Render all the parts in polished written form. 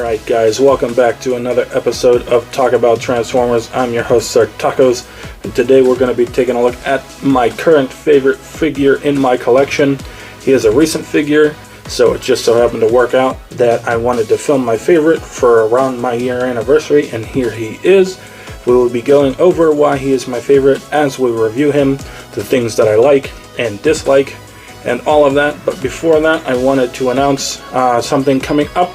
Alright guys, welcome back to another episode of Talk About Transformers. I'm your host, Sir Tacos, and today we're going to be taking a look at my current favorite figure in my collection. He is a recent figure, so it just so happened to work out that I wanted to film my favorite for around my year anniversary, and here he is. We will be going over why he is my favorite as we review him, the things that I like and dislike, and all of that. But before that, I wanted to announce something coming up.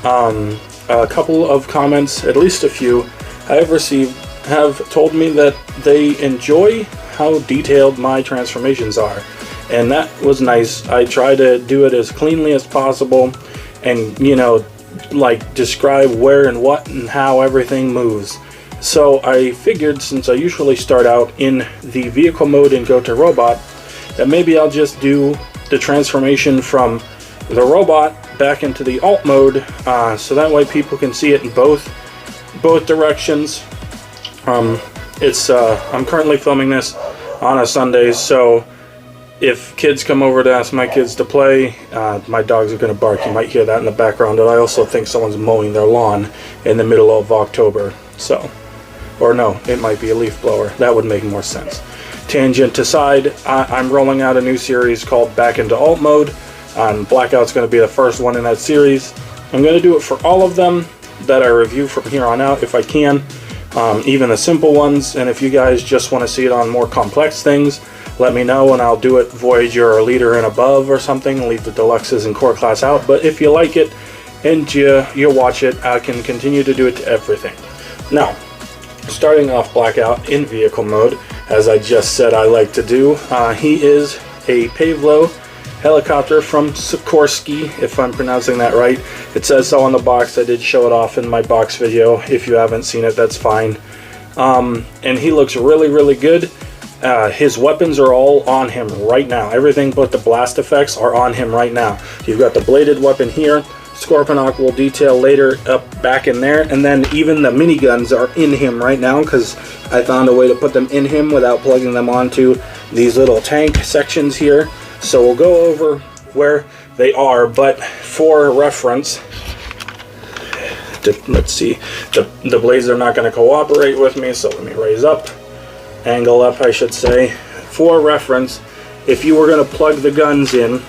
A couple of comments, at least a few, I have received, have told me that they enjoy how detailed my transformations are, and that was nice. I try to do it as cleanly as possible and, you know, like describe where and what and how everything moves. So I figured, since I usually start out in the vehicle mode and go to robot, that maybe I'll just do the transformation from the robot back into the alt mode, so that way people can see it in both directions. I'm currently filming this on a Sunday, so if kids come over to ask my kids to play, my dogs are going to bark. You might hear that in the background, and I also think someone's mowing their lawn in the middle of October. So, or no, it might be a leaf blower. That would make more sense. Tangent aside, I'm rolling out a new series called Back into Alt Mode. Blackout's going to be the first one in that series. I'm going to do it for all of them that I review from here on out if I can, even the simple ones. And if you guys just want to see it on more complex things, let me know and I'll do it Voyager or Leader and above or something. Leave the deluxes and core class out. But if you like it and you watch it, I can continue to do it to everything. Now, starting off Blackout in vehicle mode, as I just said I like to do, he is a Pavlo helicopter from Sikorsky, if I'm pronouncing that right. It says so on the box. I did show it off in my box video. If you haven't seen it, that's fine. And he looks really good. His weapons are all on him right now. Everything but the blast effects are on him right now. You've got the bladed weapon here. Scorpinok will detail later up back in there, and then even the miniguns are in him right now because I found a way to put them in him without plugging them onto these little tank sections here. So we'll go over where they are, but for reference, let's see, the blades are not going to cooperate with me, so let me raise up, angle up I should say. For reference, if you were going to plug the guns in,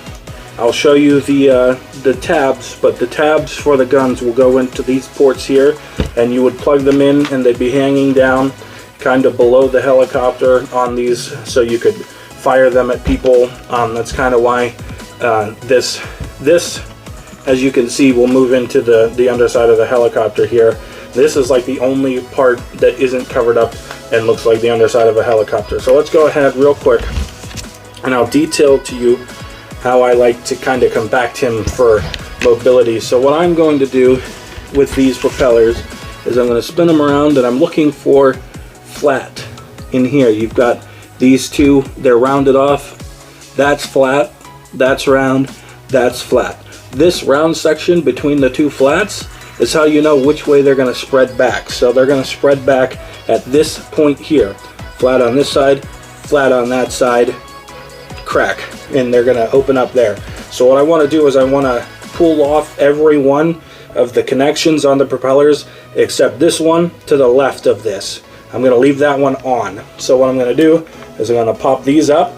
I'll show you the tabs, but the tabs for the guns will go into these ports here, and you would plug them in and they'd be hanging down kind of below the helicopter on these, so you could fire them at people. That's kind of why this, as you can see, will move into the underside of the helicopter here. This is like the only part that isn't covered up and looks like the underside of a helicopter. So let's go ahead real quick and I'll detail to you how I like to kind of compact him for mobility. So what I'm going to do with these propellers is I'm going to spin them around, and I'm looking for flat in here. You've got these two, they're rounded off. That's flat, that's round, that's flat. This round section between the two flats is how you know which way they're going to spread back. So they're going to spread back at this point here. Flat on this side, flat on that side, crack, and they're going to open up there. So what I want to do is I want to pull off every one of the connections on the propellers except this one to the left of this. I'm going to leave that one on. So what I'm going to do is I'm going to pop these up,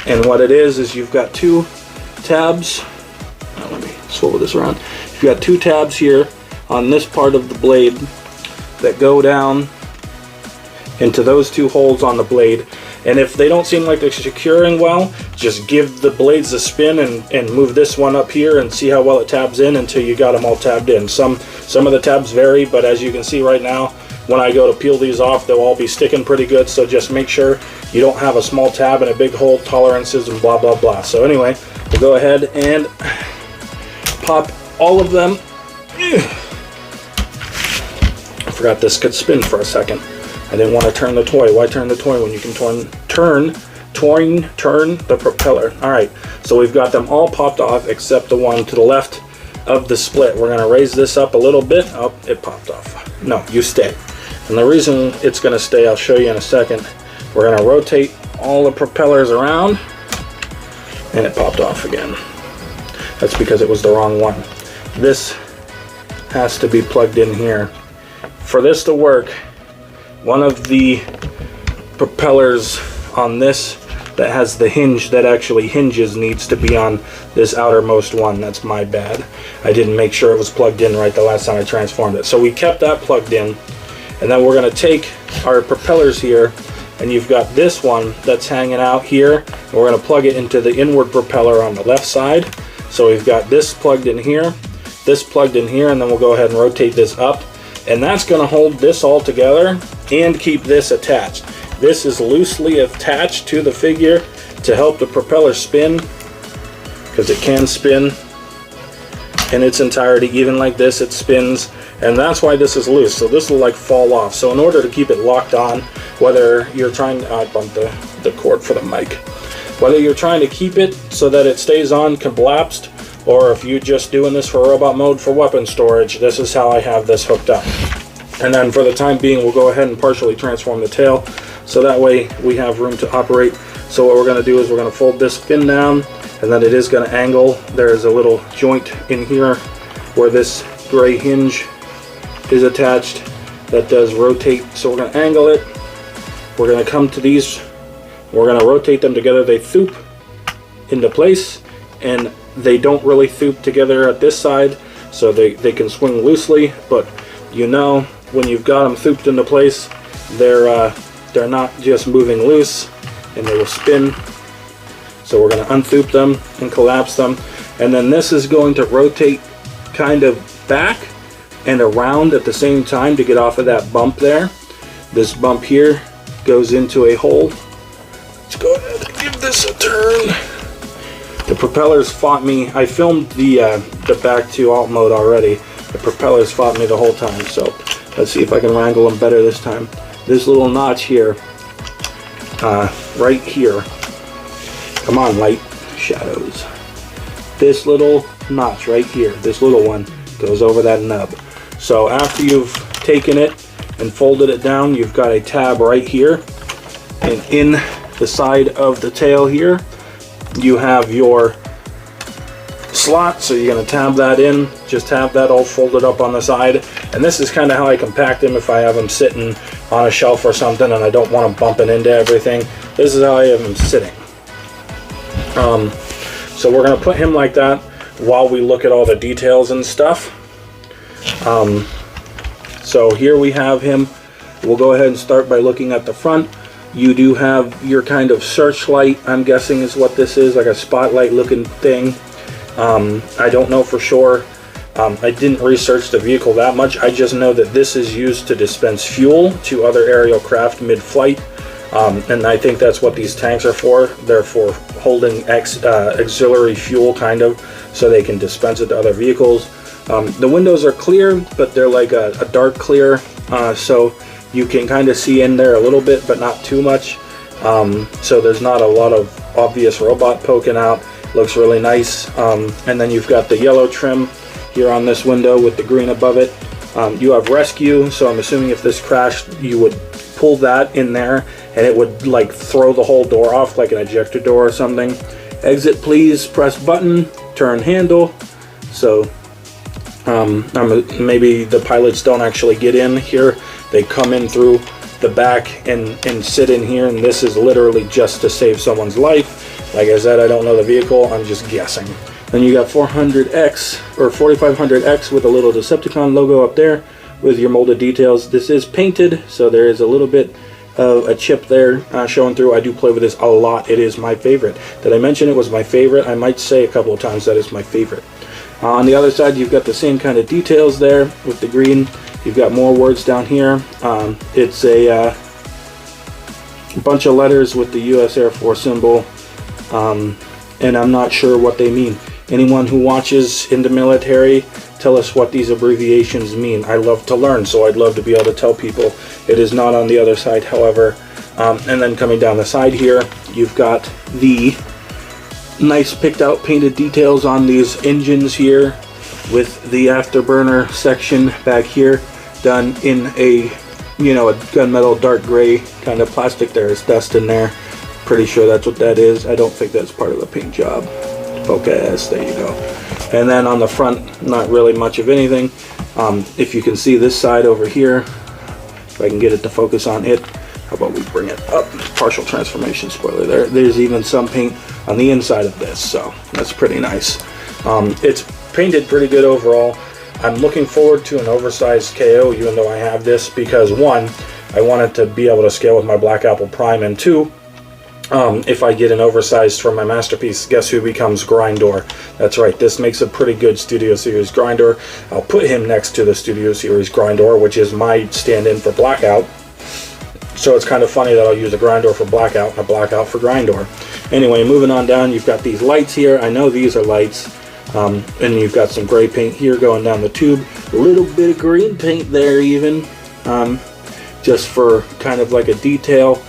and what it is you've got two tabs. Now let me swivel this around. You've got two tabs here on this part of the blade that go down into those two holes on the blade, and if they don't seem like they're securing well, just give the blades a spin and move this one up here and see how well it tabs in until you got them all tabbed in. Some of the tabs vary, but as you can see right now, when I go to peel these off, they'll all be sticking pretty good. So just make sure you don't have a small tab and a big hole, tolerances and blah blah blah. So anyway, we'll go ahead and pop all of them. I forgot this could spin for a second. I didn't want to turn the toy. Why turn the toy when you can turn the propeller? Alright, so we've got them all popped off except the one to the left of the split. We're going to raise this up a little bit. Oh, it popped off. No, you stay. And the reason it's going to stay, I'll show you in a second. We're going to rotate all the propellers around, and it popped off again. That's because it was the wrong one. this has to be plugged in here. For this to work, one of the propellers on this that has the hinge that actually hinges needs to be on this outermost one. That's my bad. I didn't make sure it was plugged in right the last time I transformed it. So we kept that plugged in, and then we're going to take our propellers here, and you've got this one that's hanging out here, and we're going to plug it into the inward propeller on the left side. So we've got this plugged in here, this plugged in here, and then we'll go ahead and rotate this up, and that's going to hold this all together and keep this attached. This is loosely attached to the figure to help the propeller spin, because it can spin in its entirety. Even like this, it spins, and that's why this is loose. So this will like fall off. So in order to keep it locked on, whether you're trying to, I bumped the cord for the mic, whether you're trying to keep it so that it stays on collapsed, or if you're just doing this for robot mode for weapon storage, this is how I have this hooked up. And then for the time being, we'll go ahead and partially transform the tail, so that way we have room to operate. So what we're going to do is we're going to fold this fin down, and then it is going to angle. There is a little joint in here where this gray hinge is attached that does rotate. So we're going to angle it. We're going to come to these. We're going to rotate them together. They thoop into place, and they don't really thoop together at this side, so they can swing loosely. But you know, when you've got them thooped into place, they're not just moving loose, and they will spin. So we're going to unthoop them and collapse them, and then this is going to rotate kind of back and around at the same time to get off of that bump there. This bump here goes into a hole. Let's go ahead and give this a turn. The propellers fought me. I filmed the back to alt mode already. The propellers fought me the whole time, so let's see if I can wrangle them better this time. This little notch here, right here. Come on, light shadows. This little notch right here, this little one, goes over that nub. So after you've taken it and folded it down, you've got a tab right here, and in the side of the tail here, you have your slot. So you're going to tab that in, just have that all folded up on the side. And this is kind of how I compact them if I have them sitting on a shelf or something and I don't want them bumping into everything. This is how I have them sitting. So we're going to put him like that while we look at all the details and stuff. So here we have him. We'll go ahead and start by looking at the front. You do have your kind of searchlight, I'm guessing is what this is, like a spotlight looking thing. I don't know for sure. I didn't research the vehicle that much. I just know that this is used to dispense fuel to other aerial craft mid-flight. And I think that's what these tanks are for. They're for holding auxiliary fuel, kind of, so they can dispense it to other vehicles. The windows are clear, but they're like a dark clear, so you can kind of see in there a little bit, but not too much. So there's not a lot of obvious robot poking out. Looks really nice. And then you've got the yellow trim here on this window with the green above it. You have rescue, so I'm assuming if this crashed, you would pull that in there and it would like throw the whole door off like an ejector door or something. Exit please, press button, turn handle. So maybe the pilots don't actually get in here. They come in through the back and sit in here, and this is literally just to save someone's life. Like I said, I don't know the vehicle, I'm just guessing. Then you got 400X or 4500X with a little Decepticon logo up there with your molded details. This is painted, so there is a little bit of a chip there showing through. I do play with this a lot. It is my favorite. Did I mention it was my favorite? I might say a couple of times that is my favorite. On the other side, you've got the same kind of details there with the green. You've got more words down here. It's a bunch of letters with the U.S. Air Force symbol, and I'm not sure what they mean. Anyone who watches in the military, tell us what these abbreviations mean. I love to learn, so I'd love to be able to tell people. It is not on the other side, however. And then coming down the side here, you've got the nice picked out painted details on these engines here with the afterburner section back here done in a, you know, a gunmetal dark gray kind of plastic. There's dust in there. Pretty sure that's what that is. I don't think that's part of the paint job. Focus, there you go. And then on the front, not really much of anything. If you can see this side over here, if I can get it to focus on it, how about we bring it up? Partial transformation spoiler there. There's even some paint on the inside of this, so that's pretty nice. It's painted pretty good overall. I'm looking forward to an oversized KO, even though I have this, because one, I wanted to be able to scale with my Black Apple Prime, and two, if I get an oversized for my masterpiece, guess who becomes Grindor? That's right, this makes a pretty good Studio Series Grindor. I'll put him next to the Studio Series Grindor, which is my stand-in for Blackout. So it's kind of funny that I'll use a Grindor for Blackout and a Blackout for Grindor. Anyway, moving on down, you've got these lights here. I know these are lights. And you've got some gray paint here going down the tube. A little bit of green paint there even. Just for kind of like a detail.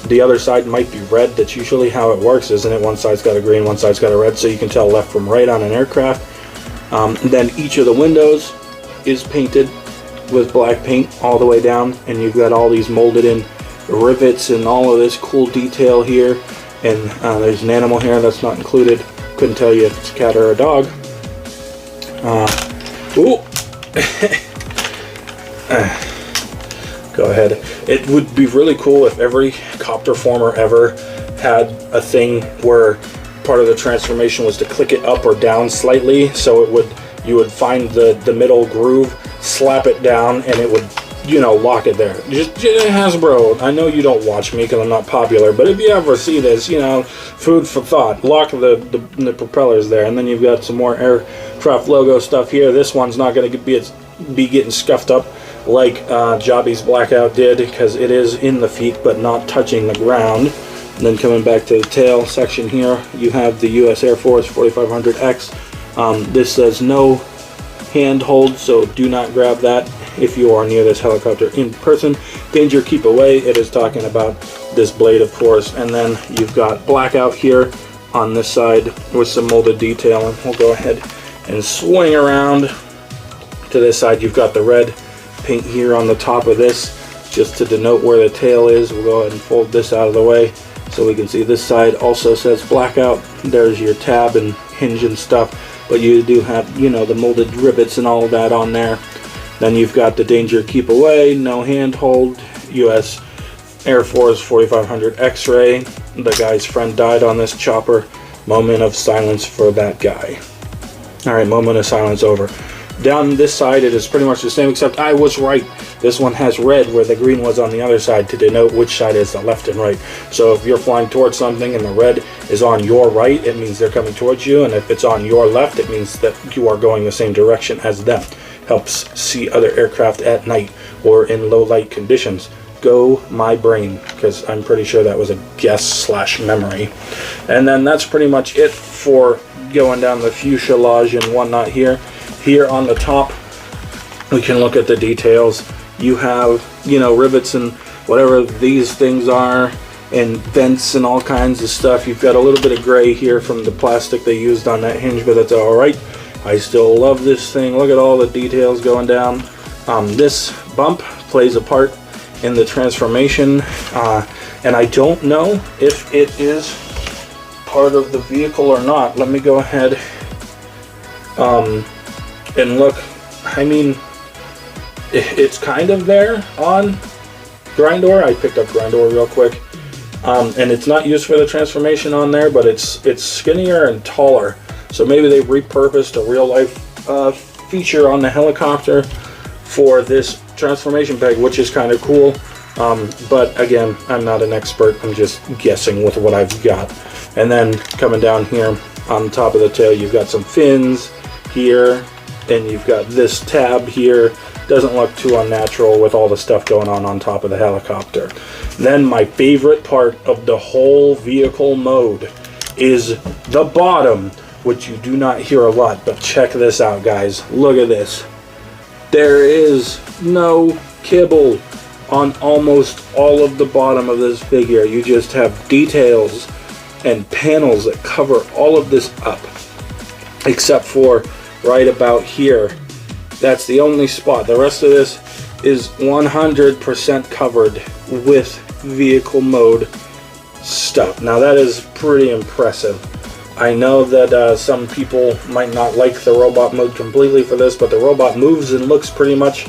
The other side might be red. That's usually how it works, isn't it? One side's got a green, one side's got a red, so you can tell left from right on an aircraft. Then each of the windows is painted with black paint all the way down, and you've got all these molded in rivets and all of this cool detail here. And there's an animal here that's not included. Couldn't tell you if it's a cat or a dog. Ooh. Go ahead. It would be really cool if every copter former ever had a thing where part of the transformation was to click it up or down slightly, so you would find the middle groove, slap it down, and it would, you know, lock it there. Just Hasbro, I know you don't watch me because I'm not popular, but if you ever see this, you know, food for thought. Lock the propellers there, and then you've got some more aircraft logo stuff here. This one's not going to be getting scuffed up like Jobby's Blackout did, because it is in the feet but not touching the ground. And then coming back to the tail section here, you have the US Air Force 4500X. This says no handhold, so do not grab that if you are near this helicopter in person. Danger, keep away. It is talking about this blade, of course. And then you've got Blackout here on this side with some molded detail. And we'll go ahead and swing around to this side. You've got the red paint here on the top of this, just to denote where the tail is. We'll go ahead and fold this out of the way so we can see this side also says Blackout. There's your tab and hinge and stuff, but you do have, you know, the molded rivets and all of that on there. Then you've got the Danger, keep away, no handhold, US Air Force 4500 X-ray. The guy's friend died on this chopper. Moment of silence for that guy. Alright, moment of silence over. Down this side it is pretty much the same, except I was right. This one has red where the green was on the other side to denote which side is the left and right. So if you're flying towards something and the red is on your right, it means they're coming towards you, and if it's on your left, it means that you are going the same direction as them. Helps see other aircraft at night or in low light conditions. Go my brain, because I'm pretty sure that was a guess / memory. And then that's pretty much it for going down the fuselage and whatnot here. Here on the top, we can look at the details. You have, you know, rivets and whatever these things are, and vents and all kinds of stuff. You've got a little bit of gray here from the plastic they used on that hinge, but that's all right. I still love this thing. Look at all the details going down. This bump plays a part in the transformation, and I don't know if it is part of the vehicle or not. Let me go ahead and look. I mean, it's kind of there on Grindor. I picked up Grindor real quick, and it's not used for the transformation on there, but it's skinnier and taller. So maybe they repurposed a real life feature on the helicopter for this transformation peg, which is kind of cool. But again, I'm not an expert. I'm just guessing with what I've got. And then coming down here on the top of the tail, you've got some fins here, and you've got this tab here. Doesn't look too unnatural with all the stuff going on top of the helicopter. Then my favorite part of the whole vehicle mode is the bottom, which you do not hear a lot, but check this out, guys. Look at this. There is no kibble on almost all of the bottom of this figure. You just have details and panels that cover all of this up, except for right about here. That's the only spot. The rest of this is 100% covered with vehicle mode stuff. Now that is pretty impressive. I know that some people might not like the robot mode completely for this, but the robot moves and looks pretty much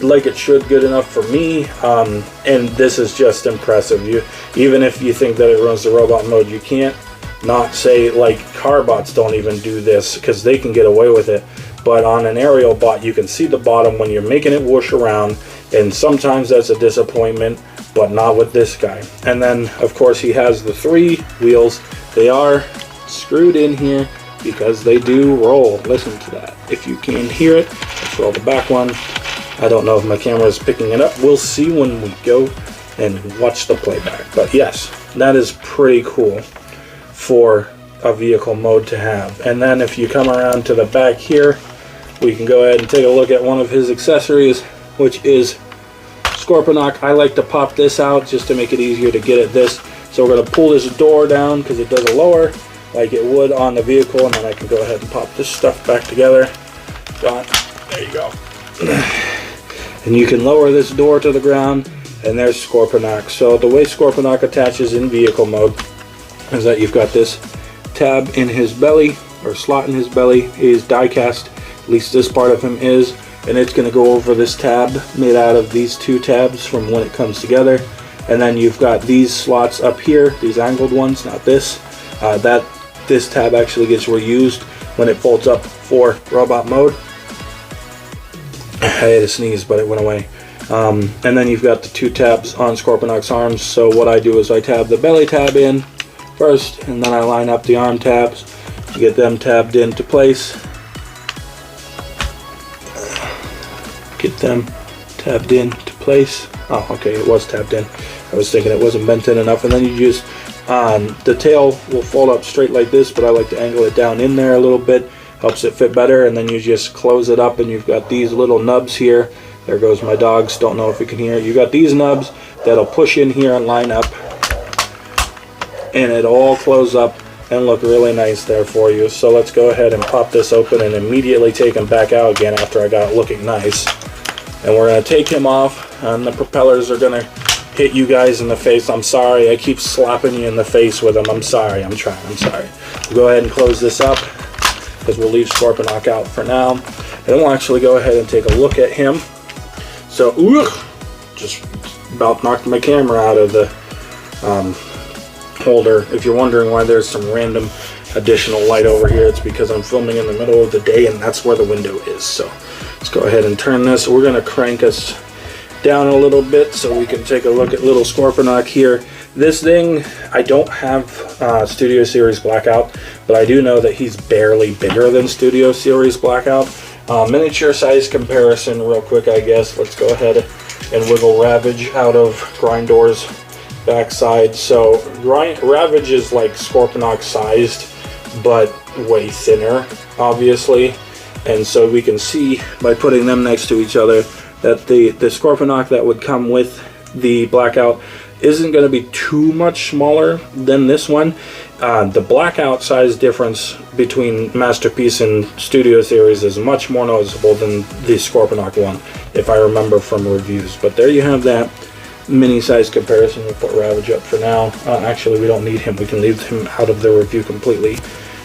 like it should, good enough for me. And this is just impressive. Even if you think that it runs the robot mode, you can't not say, like, car bots don't even do this because they can get away with it. But on an aerial bot, you can see the bottom when you're making it whoosh around, and sometimes that's a disappointment, but not with this guy. And then, of course, he has the 3 wheels. They are screwed in here because they do roll. Listen to that. If you can hear it, let's roll the back one. I don't know if my camera is picking it up. We'll see when we go and watch the playback. But yes, that is pretty cool for a vehicle mode to have. And then if you come around to the back here, we can go ahead and take a look at one of his accessories, which is Scorpinok. I like to pop this out just to make it easier to get at this. So we're going to pull this door down because it does a lower like it would on the vehicle, and then I can go ahead and pop this stuff back together. Done. There you go. And you can lower this door to the ground, and there's Scorpinok. So the way Scorpinok attaches in vehicle mode is that you've got this tab in his belly, or slot in his belly. He is die cast, at least this part of him is, and it's going to go over this tab made out of these 2 tabs from when it comes together. And then you've got these slots up here, these angled ones, not this. This tab actually gets reused when it folds up for robot mode. I had a sneeze, but it went away. And then you've got the 2 tabs on Scorpinok's arms. So what I do is I tab the belly tab in first, and then I line up the arm tabs to get them tabbed into place. Get them tabbed into place. Oh, okay, it was tabbed in. I was thinking it wasn't bent in enough. And then you just, the tail will fold up straight like this, but I like to angle it down in there a little bit. Helps it fit better. And then you just close it up, and you've got these little nubs here. There goes my dogs. Don't know if you can hear it. You got these nubs that'll push in here and line up, and it'll all close up and look really nice there for you. So let's go ahead and pop this open and immediately take him back out again after I got it looking nice. And we're going to take him off, and the propellers are going to hit you guys in the face. I'm sorry, I keep slapping you in the face with them. I'm sorry, I'm sorry. We'll go ahead and close this up because we'll leave Scorpinok out for now. And then we'll actually go ahead and take a look at him. So, just about knocked my camera out of the holder. If you're wondering why there's some random additional light over here, it's because I'm filming in the middle of the day, and that's where the window is. So let's go ahead and turn this. We're going to crank us down a little bit so we can take a look at little Scorpinok here. This thing, I don't have Studio Series Blackout, but I do know that he's barely bigger than Studio Series Blackout. Miniature size comparison real quick, I guess. Let's go ahead and wiggle Ravage out of Grindor's backside. So Ravage is like Scorpinok sized, but way thinner, obviously. And so we can see by putting them next to each other that the Scorpinok that would come with the Blackout isn't going to be too much smaller than this one. The Blackout size difference between Masterpiece and Studio Series is much more noticeable than the Scorpinok one, if I remember from reviews. But there you have that mini size comparison. We'll put Ravage up for now. Actually, we don't need him. We can leave him out of the review completely.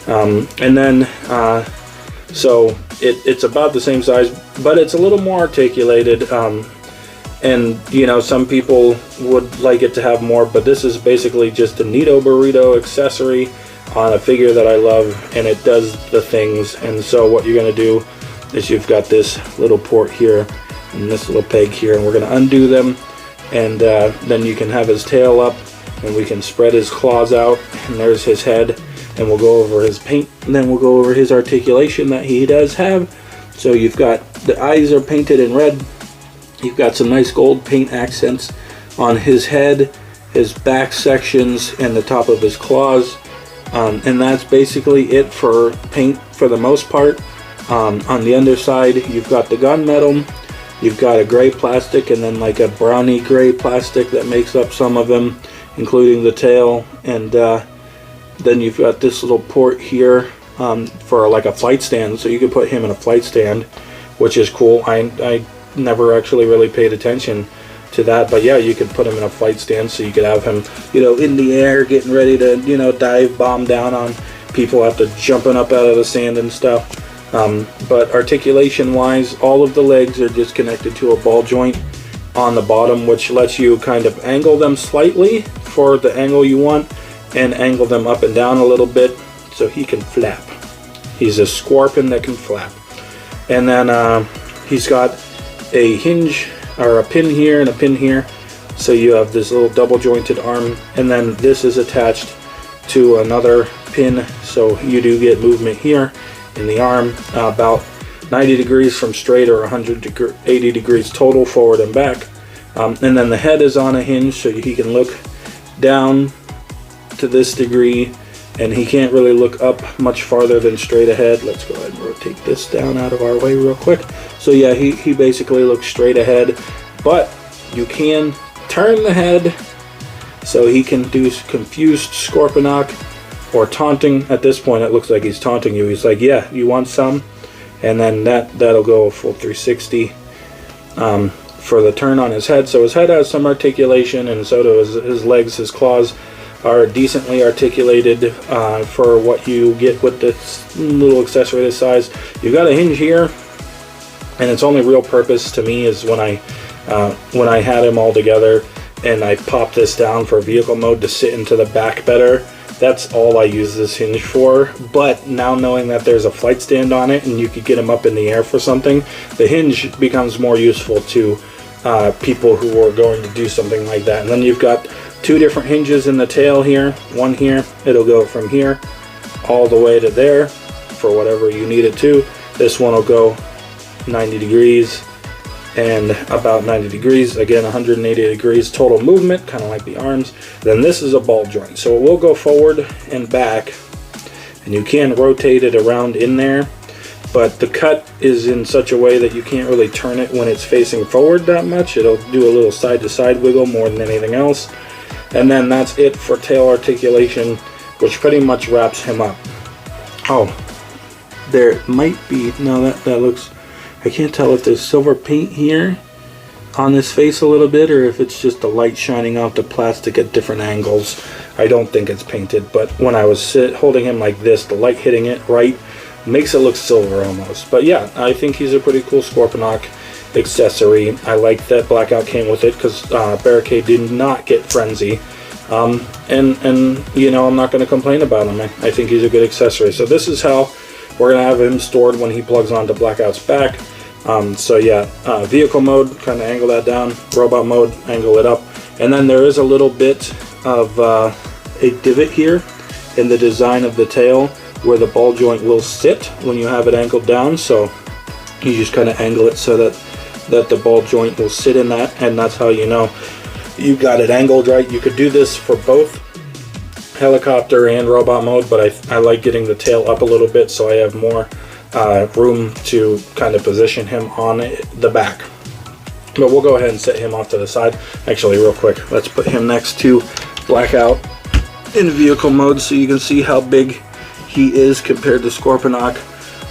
And then, so it's about the same size, but it's a little more articulated. And, you know, some people would like it to have more, but this is basically just a neato burrito accessory on a figure that I love, and it does the things. And so what you're going to do is you've got this little port here and this little peg here, and we're going to undo them, and then you can have his tail up, and we can spread his claws out, and there's his head, and we'll go over his paint, and then we'll go over his articulation that he does have. So you've got the eyes are painted in red. You've got some nice gold paint accents on his head, his back sections, and the top of his claws. And that's basically it for paint for the most part. On the underside, you've got the gunmetal, you've got a gray plastic, and then like a browny gray plastic that makes up some of them, including the tail. And then you've got this little port here for like a flight stand, so you could put him in a flight stand, which is cool. I never actually really paid attention to that, but yeah, you could put him in a flight stand, so you could have him, you know, in the air getting ready to, you know, dive bomb down on people after jumping up out of the sand and stuff. But articulation wise, all of the legs are just connected to a ball joint on the bottom, which lets you kind of angle them slightly for the angle you want and angle them up and down a little bit so he can flap. He's a Scorpion that can flap. And then he's got a hinge or a pin here and a pin here, so you have this little double jointed arm, and then this is attached to another pin, so you do get movement here in the arm, about 90 degrees from straight or 180 degrees total forward and back. And then the head is on a hinge, so he can look down to this degree, and he can't really look up much farther than straight ahead. Let's go ahead and rotate this down out of our way real quick. So yeah, he basically looks straight ahead, but you can turn the head so he can do confused Scorpinok or taunting. At this point it looks like he's taunting you. He's like, yeah, you want some? And then that'll go a full 360 for the turn on his head. So his head has some articulation, and so do his legs. His claws are decently articulated for what you get with this little accessory this size. You've got a hinge here, and its only real purpose to me is when I had him all together and I popped this down for vehicle mode to sit into the back better. That's all I use this hinge for. But now knowing that there's a flight stand on it and you could get him up in the air for something, the hinge becomes more useful to people who are going to do something like that. And then you've got two different hinges in the tail here. One here, it'll go from here all the way to there for whatever you need it to. This one will go 90 degrees and about 90 degrees, again 180 degrees total movement, kind of like the arms. Then this is a ball joint, so it will go forward and back, and you can rotate it around in there, but the cut is in such a way that you can't really turn it when it's facing forward that much. It'll do a little side to side wiggle more than anything else. And then that's it for tail articulation, which pretty much wraps him up. Oh, there might be, no, that looks, I can't tell if there's silver paint here on his face a little bit, or if it's just the light shining off the plastic at different angles. I don't think it's painted, but when I was holding him like this, the light hitting it right makes it look silver almost. But yeah, I think he's a pretty cool Scorpinok accessory. I like that Blackout came with it because Barricade did not get Frenzy. And you know, I'm not going to complain about him. I think he's a good accessory. So this is how we're going to have him stored when he plugs onto Blackout's back. So yeah, vehicle mode, kind of angle that down. Robot mode, angle it up. And then there is a little bit of a divot here in the design of the tail where the ball joint will sit when you have it angled down. So you just kind of angle it so that the ball joint will sit in that, and that's how you know you got it angled right. You could do this for both helicopter and robot mode, but I like getting the tail up a little bit so I have more room to kind of position him on the back. But we'll go ahead and set him off to the side. Actually, real quick, let's put him next to Blackout in vehicle mode so you can see how big he is compared to Scorpinok.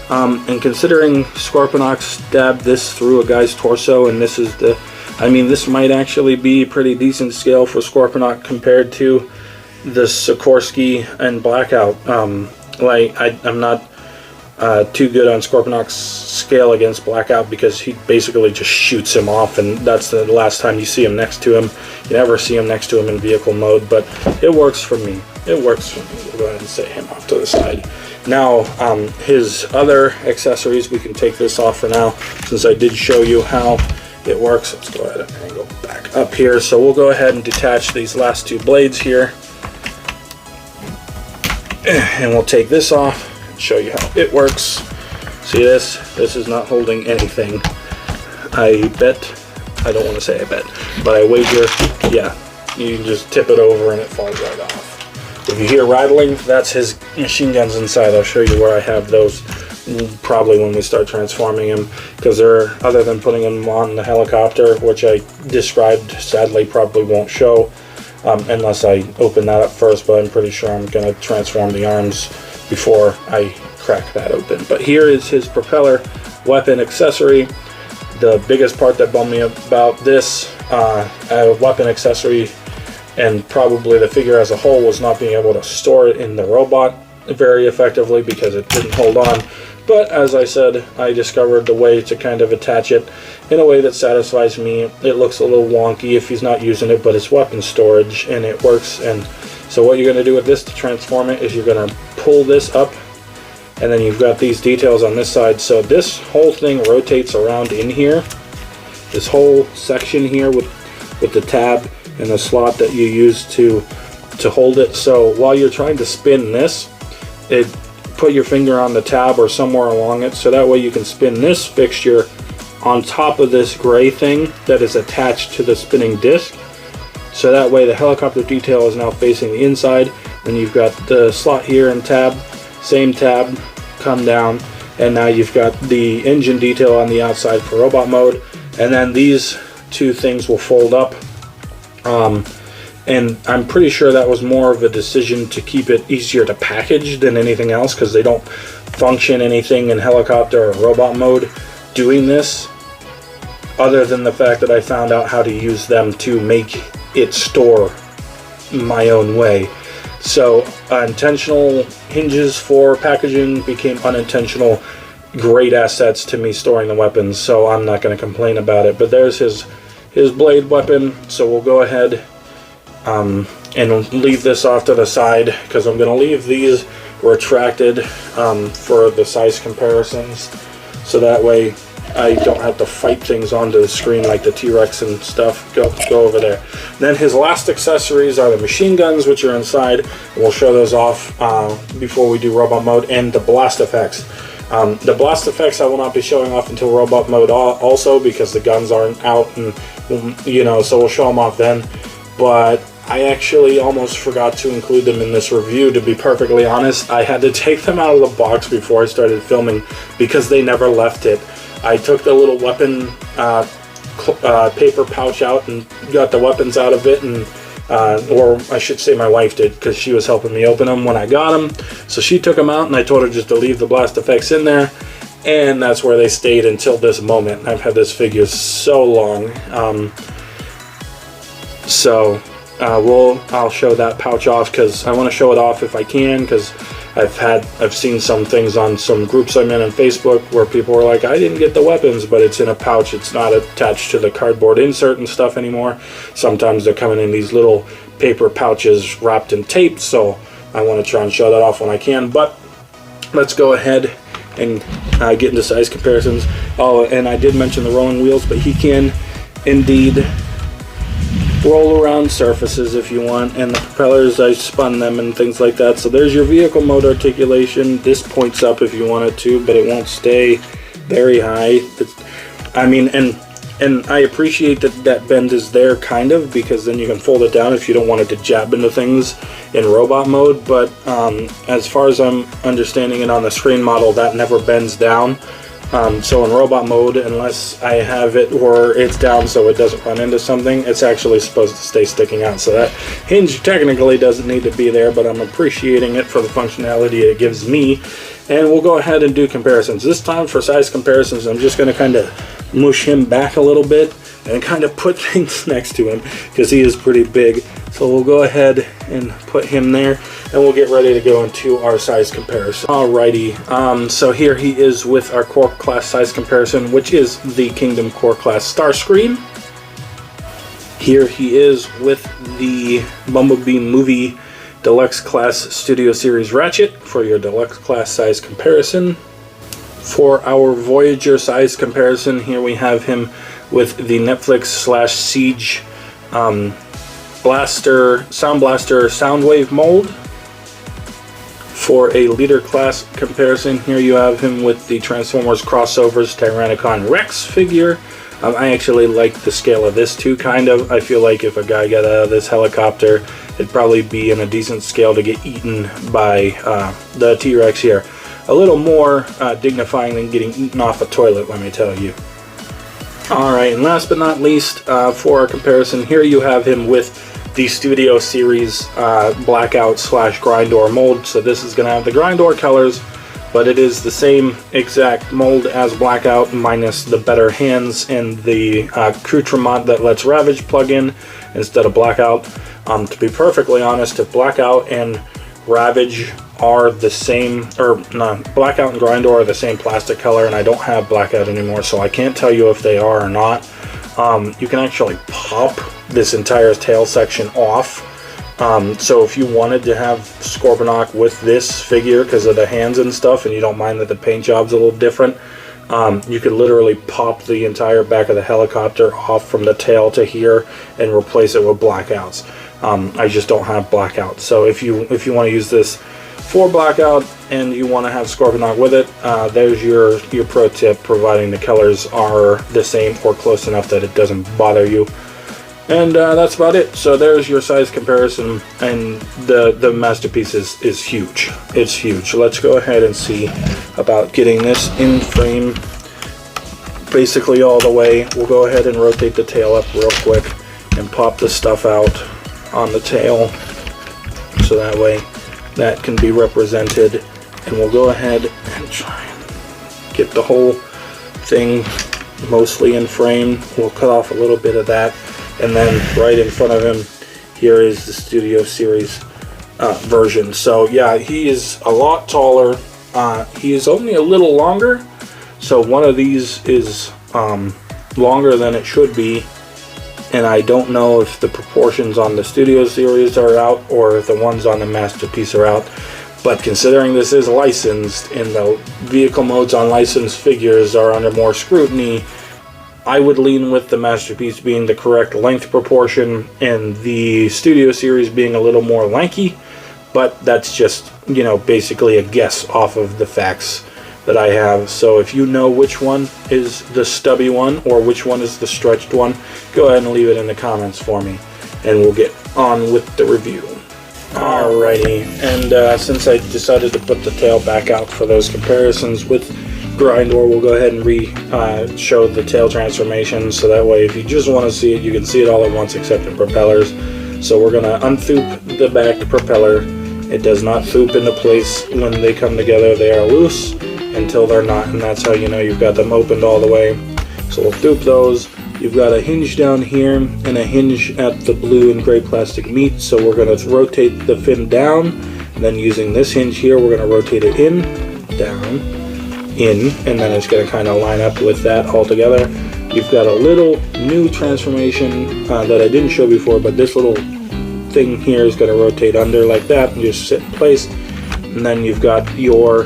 And considering Scorpinok stabbed this through a guy's torso, and this is the, I mean, this might actually be pretty decent scale for Scorpinok compared to the Sikorsky and Blackout. Like, I'm not too good on Scorpinok's scale against Blackout because he basically just shoots him off, and that's the last time you see him next to him. You never see him next to him in vehicle mode, but it works for me. It works for me. We'll go ahead and set him off to the side. Now, his other accessories, we can take this off for now, since I did show you how it works. Let's go ahead and angle back up here. So we'll go ahead and detach these last two blades here. And we'll take this off and show you how it works. See this? This is not holding anything. I bet, I don't want to say I bet, but I wager, yeah, you can just tip it over and it falls right off. If you hear rattling, that's his machine guns inside. I'll show you where I have those probably when we start transforming him, because they're, other than putting him on the helicopter, which I described, sadly probably won't show unless I open that up first, but I'm pretty sure I'm going to transform the arms before I crack that open. But here is his propeller weapon accessory. The biggest part that bummed me about this weapon accessory, and probably the figure as a whole, was not being able to store it in the robot very effectively because it didn't hold on. But as I said, I discovered the way to kind of attach it in a way that satisfies me. It looks a little wonky if he's not using it, but it's weapon storage and it works. And so what you're going to do with this to transform it is you're going to pull this up, and then you've got these details on this side. So this whole thing rotates around in here. This whole section here with the tab and the slot that you use to hold it. So while you're trying to spin this, put your finger on the tab or somewhere along it, so that way you can spin this fixture on top of this gray thing that is attached to the spinning disc. So that way the helicopter detail is now facing the inside, and you've got the slot here and tab, same tab, come down, and now you've got the engine detail on the outside for robot mode, and then these two things will fold up. And I'm pretty sure that was more of a decision to keep it easier to package than anything else, because they don't function anything in helicopter or robot mode doing this, other than the fact that I found out how to use them to make it store my own way. So intentional hinges for packaging became unintentional great assets to me storing the weapons, so I'm not going to complain about it. But there's his blade weapon, so we'll go ahead and leave this off to the side, because I'm going to leave these retracted for the size comparisons, so that way I don't have to fight things onto the screen like the T-Rex and stuff. Go over there. Then his last accessories are the machine guns, which are inside, and we'll show those off before we do robot mode, and the blast effects. The blast effects I will not be showing off until robot mode also, because the guns aren't out, and so we'll show them off then. But I actually almost forgot to include them in this review, to be perfectly honest. I had to take them out of the box before I started filming because they never left it. I took the little weapon paper pouch out and got the weapons out of it, and or I should say my wife did, because she was helping me open them when I got them. So she took them out, and I told her just to leave the blast effects in there, and that's where they stayed until this moment. I've had this figure so long. I'll show that pouch off, because I want to show it off if I can, because I've seen some things on some groups I'm in on Facebook where people are like, I didn't get the weapons, but it's in a pouch, it's not attached to the cardboard insert and stuff anymore. Sometimes they're coming in these little paper pouches wrapped in tape, so I want to try and show that off when I can. But let's go ahead and get into size comparisons. Oh, and I did mention the rolling wheels, but he can indeed roll around surfaces if you want, and the propellers, I spun them and things like that. So there's your vehicle mode articulation. This points up if you want it to, but it won't stay very high. And I appreciate that bend is there, kind of, because then you can fold it down if you don't want it to jab into things in robot mode. But as far as I'm understanding it on the screen model, that never bends down. So in robot mode, unless I have it where it's down so it doesn't run into something, it's actually supposed to stay sticking out. So that hinge technically doesn't need to be there, but I'm appreciating it for the functionality it gives me. And we'll go ahead and do comparisons. This time for size comparisons, I'm just going to kind of mush him back a little bit and kind of put things next to him, because he is pretty big. So we'll go ahead and put him there, and we'll get ready to go into our size comparison. Alrighty, so here he is with our core class size comparison, which is the Kingdom core class Starscream. Here he is with the Bumblebee Movie Deluxe Class Studio Series Ratchet for your Deluxe Class size comparison. For our Voyager size comparison, here we have him with the Netflix/Siege Sound Blaster Soundwave mold. For a Leader class comparison, here you have him with the Transformers Crossovers Tyrannicon Rex figure. I actually like the scale of this too, kind of. I feel like if a guy got out of this helicopter, it'd probably be in a decent scale to get eaten by the T-Rex here. A little more dignifying than getting eaten off a toilet, let me tell you. Alright, and last but not least, for our comparison, here you have him with the Studio Series Blackout / Grindor mold. So this is going to have the Grindor colors, but it is the same exact mold as Blackout, minus the better hands and the accoutrement that lets Ravage plug in instead of Blackout. To be perfectly honest, if Blackout and Ravage are the same, or no, Blackout and Grindor are the same plastic color, and I don't have Blackout anymore, so I can't tell you if they are or not. You can actually pop this entire tail section off. So if you wanted to have Scorpinok with this figure because of the hands and stuff, and you don't mind that the paint job's a little different, you could literally pop the entire back of the helicopter off from the tail to here and replace it with Blackouts. I just don't have Blackout. So if you want to use this for Blackout and you want to have Scorpinok with it, there's your pro tip, providing the colors are the same or close enough that it doesn't bother you. And that's about it. So there's your size comparison, and the masterpiece is huge. It's huge. Let's go ahead and see about getting this in frame basically all the way. We'll go ahead and rotate the tail up real quick and pop the stuff out on the tail, so that way that can be represented. And we'll go ahead and try and get the whole thing mostly in frame. We'll cut off a little bit of that, and then right in front of him here is the Studio Series version. So yeah, he is a lot taller. He is only a little longer, so one of these is longer than it should be, and I don't know if the proportions on the Studio Series are out or if the ones on the Masterpiece are out. But considering this is licensed and the vehicle modes on licensed figures are under more scrutiny, I would lean with the Masterpiece being the correct length proportion and the Studio Series being a little more lanky. But that's just, you know, basically a guess off of the facts that I have. So if you know which one is the stubby one or which one is the stretched one, go ahead and leave it in the comments for me, and we'll get on with the review. Alrighty, and since I decided to put the tail back out for those comparisons with Grindor, we'll go ahead and show the tail transformation, so that way if you just want to see it, you can see it all at once except the propellers. So we're going to unthoop the back propeller. It does not thoop into place when they come together. They are loose until they're not, and that's how you know you've got them opened all the way. So we'll thoop those. You've got a hinge down here and a hinge at the blue and gray plastic meat, so we're going to rotate the fin down, and then using this hinge here we're going to rotate it in, down, in, and then it's going to kind of line up with that all together. You've got a little new transformation that I didn't show before, but this little thing here is going to rotate under like that and just sit in place. And then you've got your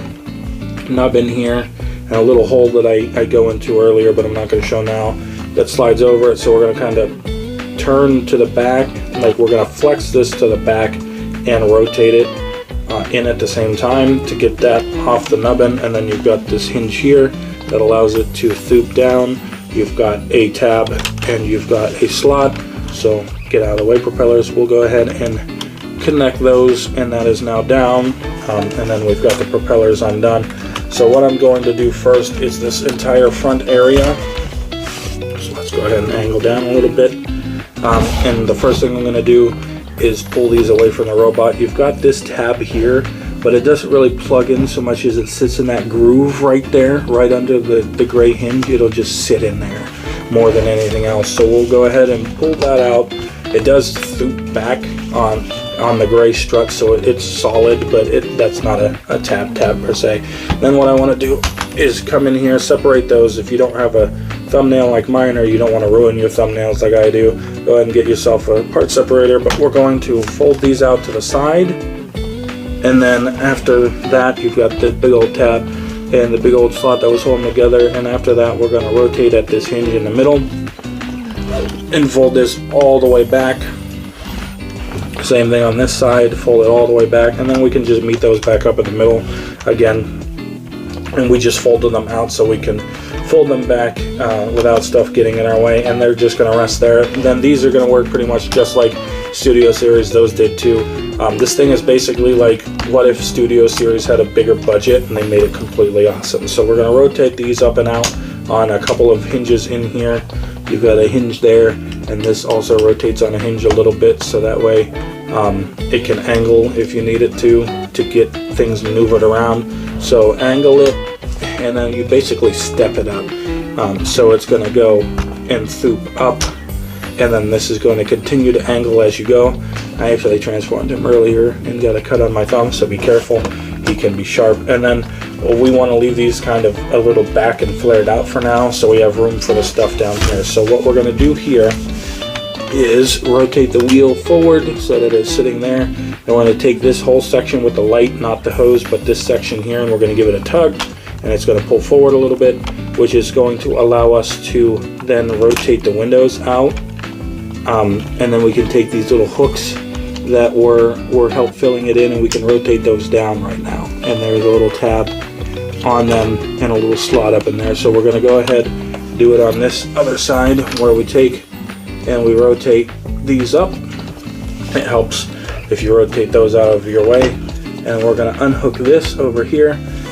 nub in here and a little hole that I go into earlier, but I'm not going to show now, that slides over it. So we're going to kind of turn to the back, like we're going to flex this to the back and rotate it in at the same time to get that off the nubbin. And then you've got this hinge here that allows it to thoop down. You've got a tab and you've got a slot. So get out of the way, propellers. We'll go ahead and connect those, and that is now down. And then we've got the propellers undone. So what I'm going to do first is this entire front area. So let's go ahead and angle down a little bit. And the first thing I'm going to do is pull these away from the robot. You've got this tab here, but it doesn't really plug in so much as it sits in that groove right there, right under the gray hinge. It'll just sit in there more than anything else. So we'll go ahead and pull that out. It does thoop back on the gray strut, so it's solid, but that's not a tab per se. Then what I want to do is come in here, separate those. If you don't have a thumbnail like mine, or you don't want to ruin your thumbnails like I do, go ahead and get yourself a part separator. But we're going to fold these out to the side, and then after that you've got the big old tab and the big old slot that was holding together, and after that we're going to rotate at this hinge in the middle and fold this all the way back. Same thing on this side, fold it all the way back, and then we can just meet those back up in the middle again, and we just folded them out so we can fold them back without stuff getting in our way, and they're just going to rest there. And then these are going to work pretty much just like Studio Series, those did too. This thing is basically like, what if Studio Series had a bigger budget and they made it completely awesome. So we're going to rotate these up and out on a couple of hinges in here. You've got a hinge there, and this also rotates on a hinge a little bit, so that way it can angle if you need it to get things maneuvered around. So angle it, and then you basically step it up. So it's going to go and thoop up, and then this is going to continue to angle as you go. I actually transformed him earlier and got a cut on my thumb, so be careful. He can be sharp. And then we want to leave these kind of a little back and flared out for now, so we have room for the stuff down here. So what we're going to do here is rotate the wheel forward so that it's sitting there. I want to take this whole section with the light, not the hose, but this section here, and we're going to give it a tug, and it's going to pull forward a little bit, which is going to allow us to then rotate the windows out. And then we can take these little hooks that were help filling it in, and we can rotate those down right now. And there's a little tab on them and a little slot up in there. So we're going to go ahead and do it on this other side, where we take and we rotate these up. It helps if you rotate those out of your way. And we're going to unhook this over here,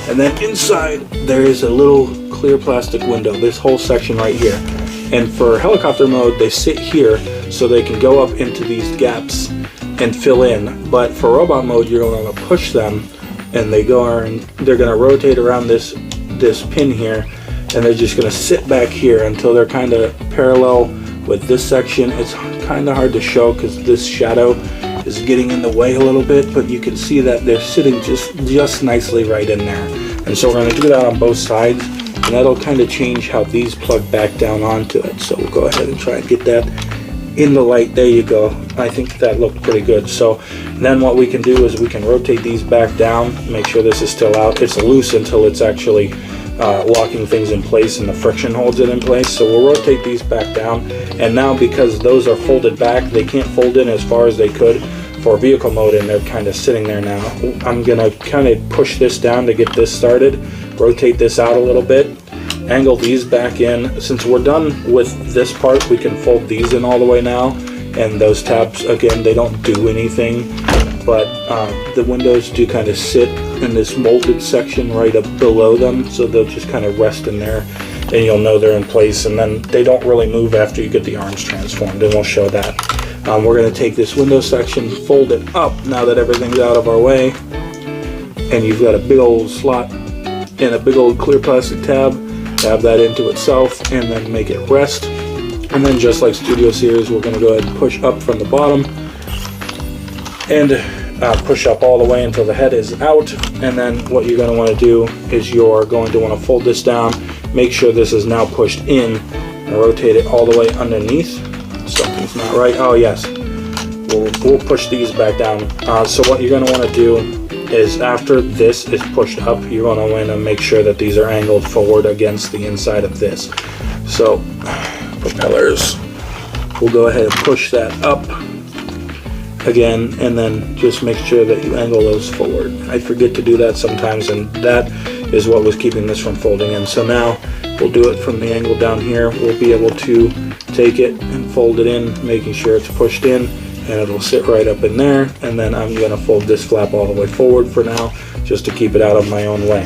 and then inside there is a little clear plastic window, this whole section right here. And for helicopter mode, they sit here so they can go up into these gaps and fill in. But for robot mode, you're going to push them, and they're going to rotate around this pin here, and they're just going to sit back here until they're kind of parallel with this section. It's kind of hard to show because this shadow is getting in the way a little bit, but you can see that they're sitting just nicely right in there. And so we're going to do that on both sides, and that'll kind of change how these plug back down onto it. So we'll go ahead and try and get that in the light. There you go. I think that looked pretty good. So then what we can do is we can rotate these back down, make sure this is still out. It's loose until it's actually locking things in place and the friction holds it in place. So we'll rotate these back down, and now because those are folded back, they can't fold in as far as they could for vehicle mode, and they're kind of sitting there now. I'm gonna kind of push this down to get this started, rotate this out a little bit, angle these back in. Since we're done with this part, we can fold these in all the way now, and those tabs, again, they don't do anything, but the windows do kind of sit in this molded section right up below them, so they'll just kind of rest in there, and you'll know they're in place, and then they don't really move after you get the arms transformed, and we'll show that. We're going to take this window section, fold it up now that everything's out of our way, and you've got a big old slot and a big old clear plastic tab that into itself, and then make it rest. And then just like Studio Series, we're going to go ahead and push up from the bottom and push up all the way until the head is out. And then what you're going to want to do is you're going to want to fold this down, make sure this is now pushed in, and rotate it all the way underneath. Something's not right. Oh yes, we'll push these back down. So what you're going to want to do is after this is pushed up, you're going to want to make sure that these are angled forward against the inside of this. So propellers, we'll go ahead and push that up again, and then just make sure that you angle those forward. I forget to do that sometimes, and that is what was keeping this from folding in. So now we'll do it from the angle down here. We'll be able to take it and fold it in, making sure it's pushed in, and it'll sit right up in there. And then I'm going to fold this flap all the way forward for now, just to keep it out of my own way.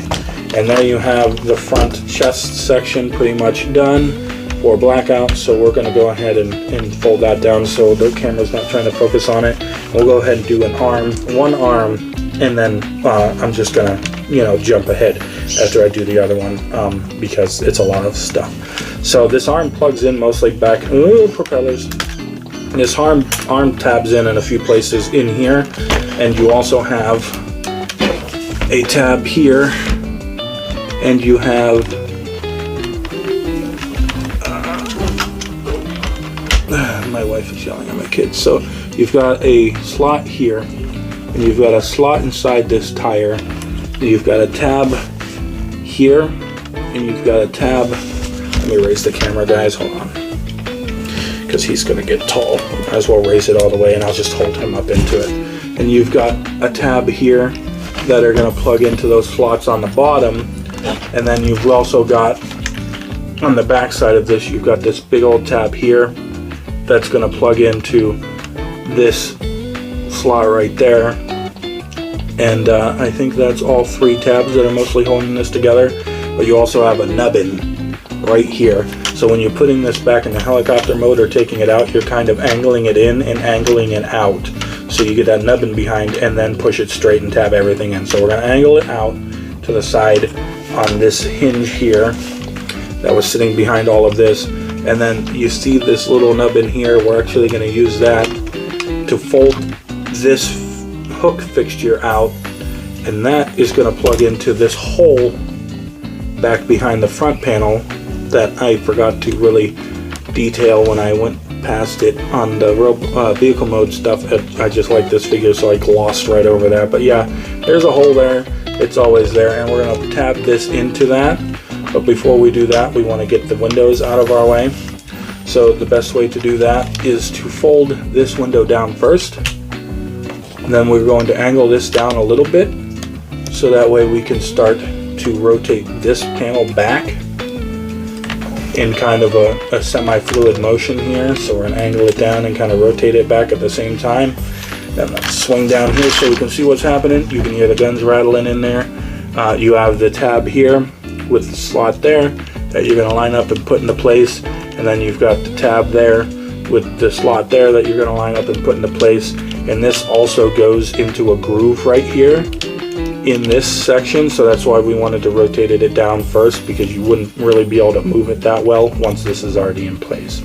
And there you have the front chest section pretty much done for Blackout. So we're going to go ahead and fold that down so the camera's not trying to focus on it. We'll go ahead and do one arm, and then I'm just going to jump ahead after I do the other one, because it's a lot of stuff. So this arm plugs in mostly back, propellers. This arm tabs in a few places in here, and you also have a tab here, and you have my wife is yelling at my kids. So you've got a slot here, and you've got a slot inside this tire, and you've got a tab here, and you've got a tab. Let me raise the camera, guys, hold on, because he's going to get tall. Might as well raise it all the way, and I'll just hold him up into it. And you've got a tab here that are going to plug into those slots on the bottom, and then you've also got, on the back side of this, you've got this big old tab here that's going to plug into this slot right there. And I think that's all three tabs that are mostly holding this together, but you also have a nubbin right here. So when you're putting this back in the helicopter mode or taking it out, you're kind of angling it in and angling it out. So you get that nubbin behind, and then push it straight and tab everything in. So we're going to angle it out to the side on this hinge here that was sitting behind all of this. And then you see this little nubbin here, we're actually going to use that to fold this hook fixture out, and that is going to plug into this hole back behind the front panel that I forgot to really detail when I went past it on the vehicle mode stuff. I just like this figure, so I glossed right over that. But yeah, there's a hole there. It's always there, and we're going to tab this into that. But before we do that, we want to get the windows out of our way. So the best way to do that is to fold this window down first. And then we're going to angle this down a little bit, so that way we can start to rotate this panel back in kind of a semi-fluid motion here. So we're going to angle it down and kind of rotate it back at the same time. Then let's swing down here so we can see what's happening. You can hear the guns rattling in there. You have the tab here with the slot there that you're going to line up and put into place. And then you've got the tab there with the slot there that you're going to line up and put into place. And this also goes into a groove right here in this section, so that's why we wanted to rotate it down first, because you wouldn't really be able to move it that well once this is already in place.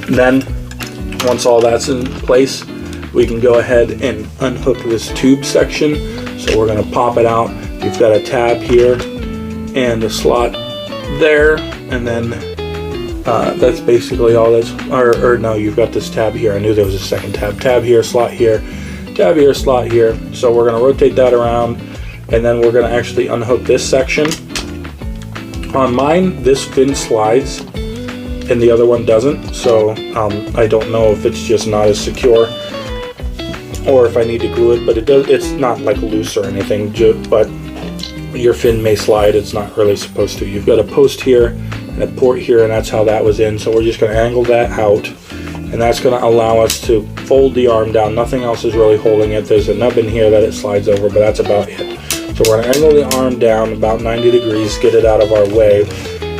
And then once all that's in place, we can go ahead and unhook this tube section. So we're going to pop it out. You've got a tab here and a slot there, and then that's basically all that's, or no, you've got this tab here. I knew there was a second tab. Tab here, slot here, tab here, slot here. So we're going to rotate that around, and then we're going to actually unhook this section. On mine, this fin slides and the other one doesn't, so I don't know if it's just not as secure or if I need to glue it, but it does. It's not like loose or anything, but your fin may slide. It's not really supposed to. You've got a post here and a port here, and that's how that was in. So we're just going to angle that out, and that's going to allow us to fold the arm down. Nothing else is really holding it. There's a nub in here that it slides over, but that's about it. So we're going to angle the arm down about 90 degrees, get it out of our way,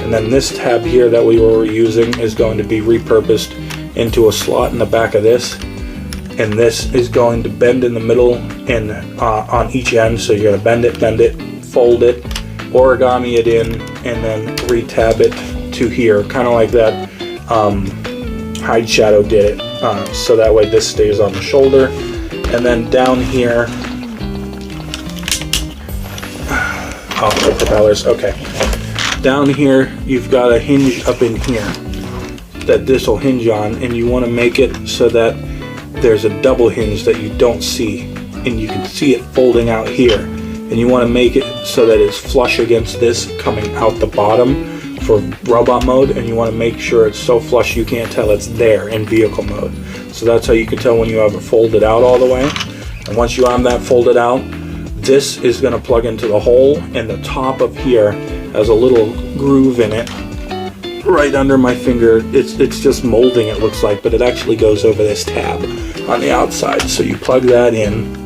and then this tab here that we were using is going to be repurposed into a slot in the back of this, and this is going to bend in the middle and on each end. So you're going to bend it, fold it, origami it in, and then re-tab it to here, kind of like that Hide Shadow did it, so that way this stays on the shoulder. And then down here, oh, the propellers, okay. Down here, you've got a hinge up in here that this will hinge on, and you want to make it so that there's a double hinge that you don't see, and you can see it folding out here. And you want to make it so that it's flush against this coming out the bottom for robot mode, and you want to make sure it's so flush you can't tell it's there in vehicle mode. So that's how you can tell when you have it folded out all the way. And once you have that folded out, this is going to plug into the hole, and the top of here has a little groove in it right under my finger. It's just molding, it looks like, but it actually goes over this tab on the outside. So you plug that in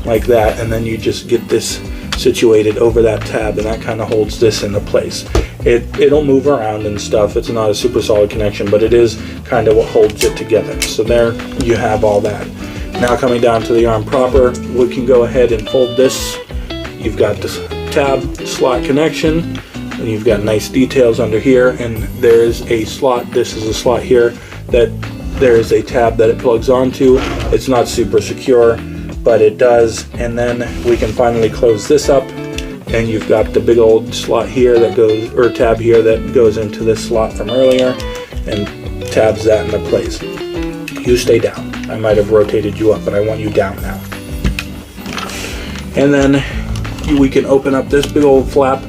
like that, and then you just get this situated over that tab, and that kind of holds this into place. It'll move around and stuff. It's not a super solid connection, but it is kind of what holds it together. So there you have all that. Now coming down to the arm proper, we can go ahead and fold this. You've got this tab slot connection, and you've got nice details under here, and there is a slot. This is a slot here that there is a tab that it plugs onto. It's not super secure, but it does. And then we can finally close this up, and you've got the big old slot here that goes, or tab here that goes into this slot from earlier and tabs that into place. You stay down. I might have rotated you up, but I want you down now. And then we can open up this big old flap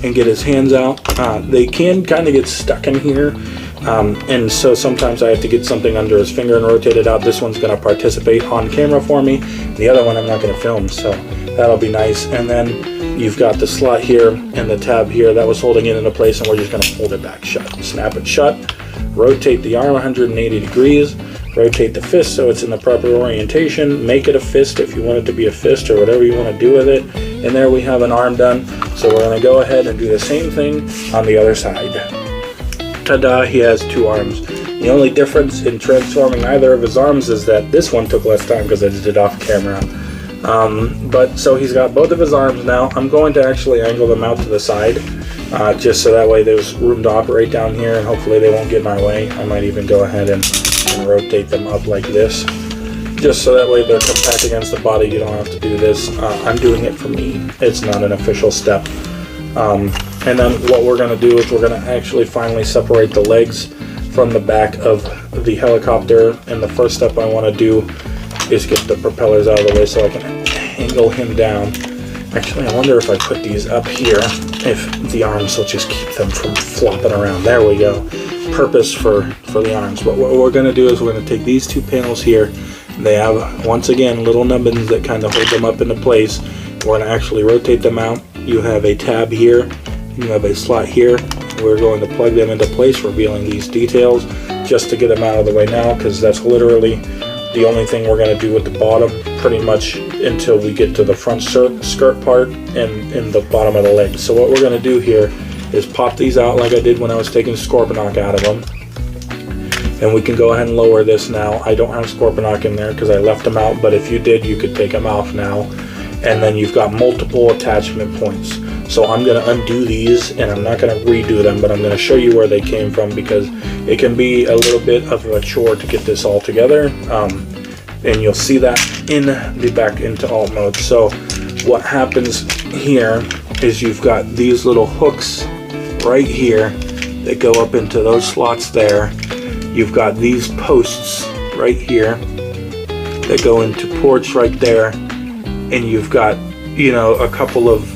and get his hands out. They can kind of get stuck in here, and so sometimes I have to get something under his finger and rotate it out. This one's going to participate on camera for me. The other one I'm not going to film, so that'll be nice. And then you've got the slot here and the tab here that was holding it into place, and we're just going to fold it back shut. Snap it shut. Rotate the arm 180 degrees. Rotate the fist so it's in the proper orientation. Make it a fist if you want it to be a fist, or whatever you want to do with it. And there we have an arm done. So we're going to go ahead and do the same thing on the other side. Ta-da, he has two arms. The only difference in transforming either of his arms is that this one took less time because I did it off camera. But so he's got both of his arms now. I'm going to actually angle them out to the side, just so that way there's room to operate down here, and hopefully they won't get in my way. I might even go ahead and rotate them up like this. just so that way they're compact against the body. You don't have to do this. I'm doing it for me. It's not an official step. And then what we're going to do is we're going to actually finally separate the legs from the back of the helicopter. And the first step I want to do is get the propellers out of the way so I can angle him down. Actually, I wonder if I put these up here, if the arms will just keep them from flopping around. There we go. Purpose for the arms. But what we're going to do is we're going to take these two panels here. They have, once again, little nubbins that kind of hold them up into place. We're going to actually rotate them out. You have a tab here. You have a slot here. We're going to plug them into place, revealing these details just to get them out of the way now, because that's literally the only thing we're going to do with the bottom pretty much until we get to the front skirt part and in the bottom of the legs. So what we're going to do here is pop these out like I did when I was taking Scorpinok out of them. And we can go ahead and lower this now. I don't have Scorpinok in there because I left them out, but if you did, you could take them off now. And then you've got multiple attachment points. So I'm going to undo these, and I'm not going to redo them, but I'm going to show you where they came from, because it can be a little bit of a chore to get this all together. And you'll see that in the back into alt mode. So what happens here is you've got these little hooks right here that go up into those slots there. You've got these posts right here that go into ports right there, and you've got, you know, a couple of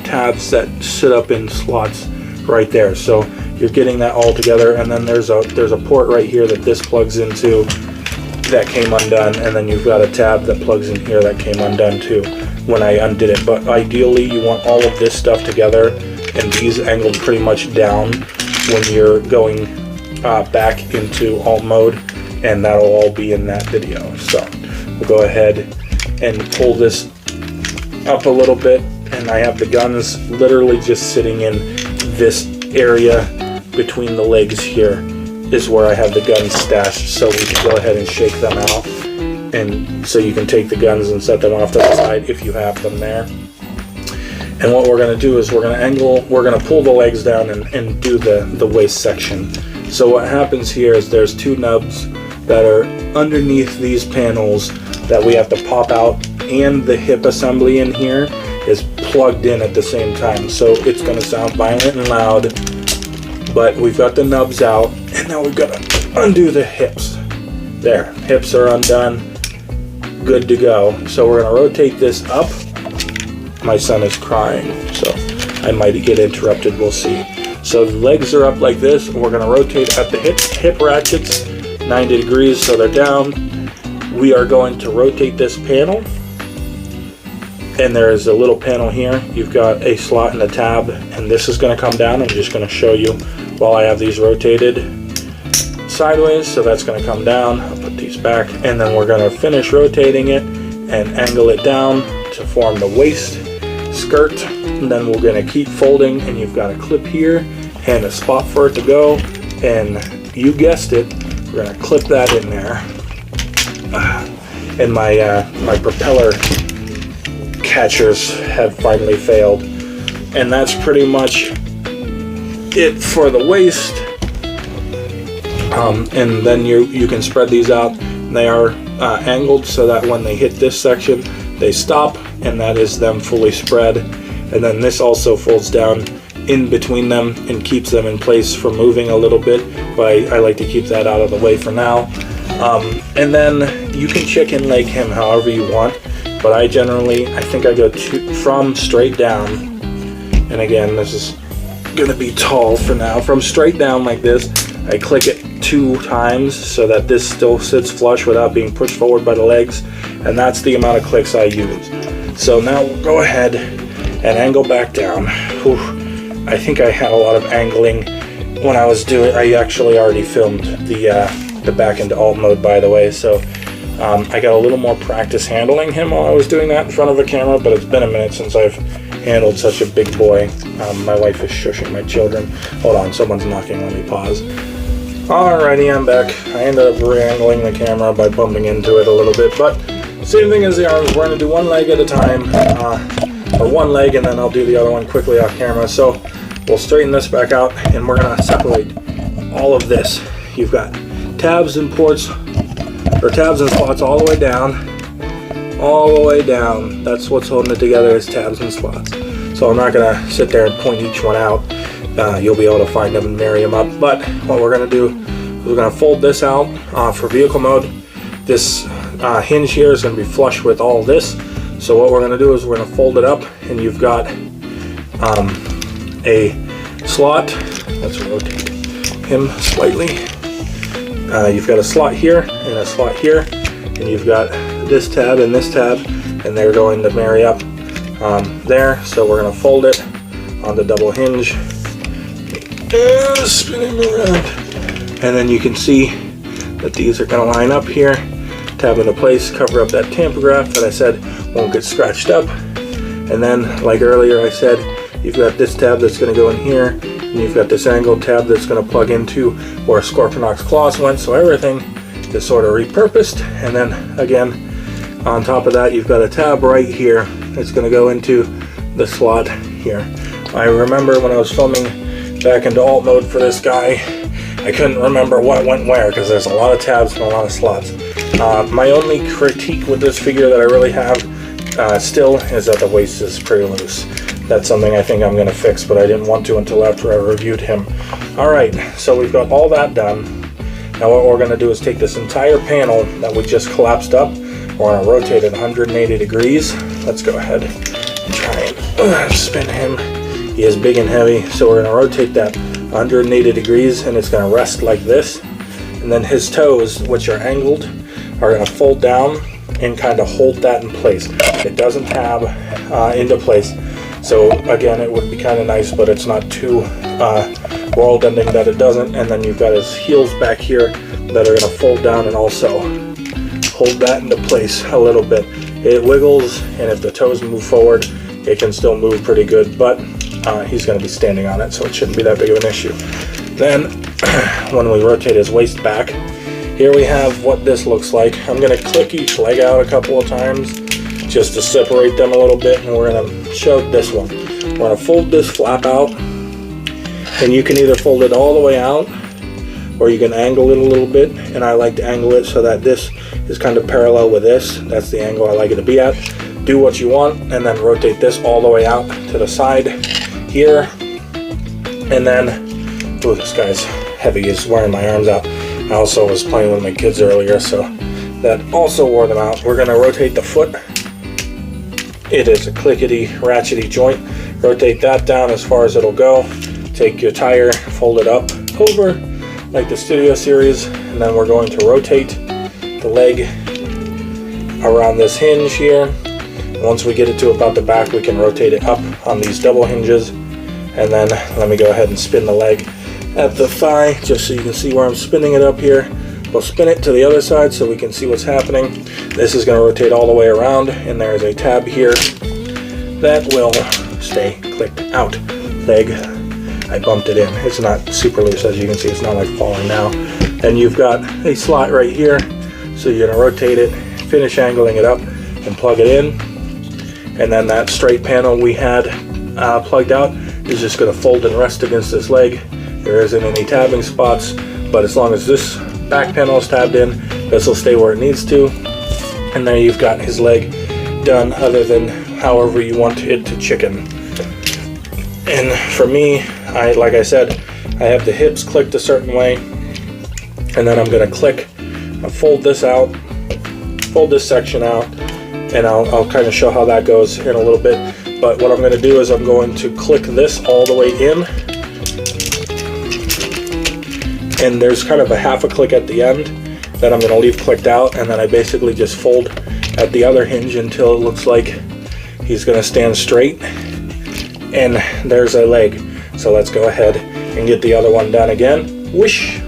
tabs that sit up in slots right there. So you're getting that all together, and then there's a port right here that this plugs into that came undone, and then you've got a tab that plugs in here that came undone too when I undid it. But ideally you want all of this stuff together and these angled pretty much down when you're going back into alt mode, and that'll all be in that video. So we'll go ahead and pull this up a little bit, and I have the guns literally just sitting in this area between the legs here is where I have the guns stashed, so we can go ahead and shake them out, and so you can take the guns and set them off to the side if you have them there. And what we're going to do is we're going to pull the legs down and do the waist section. So what happens here is there's two nubs that are underneath these panels that we have to pop out, and the hip assembly in here is plugged in at the same time. So it's going to sound violent and loud, but we've got the nubs out, and now we've got to undo the hips. There, hips are undone, good to go. So we're going to rotate this up. My son is crying, so I might get interrupted, we'll see. So the legs are up like this, and we're going to rotate at the hip ratchets 90 degrees so they're down. We are going to rotate this panel, and there is a little panel here. You've got a slot and a tab, and this is going to come down. I'm just going to show you while I have these rotated sideways, so that's going to come down. I'll put these back, and then we're going to finish rotating it and angle it down to form the waist skirt, and then we're going to keep folding, and you've got a clip here and a spot for it to go, and you guessed it, we're going to clip that in there. And my propeller catchers have finally failed, and that's pretty much it for the waist. And then you can spread these out. They are angled so that when they hit this section they stop, and that is them fully spread. And then this also folds down in between them and keeps them in place from moving a little bit, but I like to keep that out of the way for now. And then you can chicken leg him however you want, but I think I go from straight down, and again this is going to be tall for now, from straight down like this. I click it 2 times so that this still sits flush without being pushed forward by the legs, and that's the amount of clicks I use. So now we'll go ahead and angle back down. Whew. I think I had a lot of angling when I was doing. I actually already filmed the back into alt mode, by the way, so I got a little more practice handling him while I was doing that in front of a camera, but it's been a minute since I've handled such a big boy. My wife is shushing my children. Hold on, someone's knocking, let me pause. Alrighty, I'm back. I ended up re-angling the camera by bumping into it a little bit, but same thing as the arms. We're going to do one leg at a time, or one leg, and then I'll do the other one quickly off camera. So we'll straighten this back out, and we're going to separate all of this. You've got tabs and ports or tabs and slots all the way down. All the way down. That's what's holding it together, is tabs and slots. So I'm not going to sit there and point each one out. You'll be able to find them and marry them up. But what we're going to do is we're going to fold this out for vehicle mode. This hinge here is going to be flush with all this. So what we're going to do is we're going to fold it up, and you've got a slot. Let's rotate him slightly. You've got a slot here and a slot here, and you've got this tab and this tab, and they're going to marry up there. So we're going to fold it on the double hinge and spin him around, and then you can see that these are going to line up here, tab into place, cover up that tampograph that I said won't get scratched up. And then, like earlier I said, you've got this tab that's going to go in here, and you've got this angle tab that's going to plug into where Scorpinok's claws went, so everything is sort of repurposed. And then again, on top of that, you've got a tab right here that's going to go into the slot here. I remember when I was filming back into alt mode for this guy, I couldn't remember what went where because there's a lot of tabs and a lot of slots. My only critique with this figure that I really have still is that the waist is pretty loose. That's something I think I'm going to fix, but I didn't want to until after I reviewed him. Alright, so we've got all that done. Now what we're going to do is take this entire panel that we just collapsed up. We're going to rotate it 180 degrees. Let's go ahead and try and spin him. He is big and heavy, so we're going to rotate that 180 degrees, and it's going to rest like this. And then his toes, which are angled, are going to fold down and kind of hold that in place. It doesn't tab into place. So again, it would be kind of nice, but it's not too world-ending that it doesn't. And then you've got his heels back here that are going to fold down and also hold that into place a little bit. It wiggles, and if the toes move forward, it can still move pretty good, but he's going to be standing on it, so it shouldn't be that big of an issue. Then, when we rotate his waist back, here we have what this looks like. I'm going to click each leg out a couple of times just to separate them a little bit, and we're going to shove this one. We're going to fold this flap out, and you can either fold it all the way out, or you can angle it a little bit, and I like to angle it so that this is kind of parallel with this. That's the angle I like it to be at. Do what you want, and then rotate this all the way out to the side here. And then, oh, this guy's heavy, he's wearing my arms out. I also was playing with my kids earlier, so that also wore them out. We're going to rotate the foot. It is a clickety, ratchety joint. Rotate that down as far as it'll go. Take your tire, fold it up over like the Studio Series, and then we're going to rotate the leg around this hinge here. Once we get it to about the back, we can rotate it up on these double hinges. And then let me go ahead and spin the leg at the thigh, just so you can see where I'm spinning it up here. We'll spin it to the other side so we can see what's happening. This is going to rotate all the way around, and there is a tab here that will stay clicked out. Leg, I bumped it in. It's not super loose, as you can see. It's not like falling now. And you've got a slot right here, so you're going to rotate it, finish angling it up, and plug it in. And then that straight panel we had plugged out is just going to fold and rest against this leg. There isn't any tabbing spots, but as long as this back panel is tabbed in, this will stay where it needs to. And there you've got his leg done, other than however you want it to chicken. And for me, like I said, I have the hips clicked a certain way, and then I'm going to click and fold this out, fold this section out, and I'll kind of show how that goes in a little bit. But what I'm going to do is I'm going to click this all the way in, and there's kind of a half a click at the end that I'm going to leave clicked out, and then I basically just fold at the other hinge until it looks like he's going to stand straight. And there's a leg. So let's go ahead and get the other one done again. Whoosh!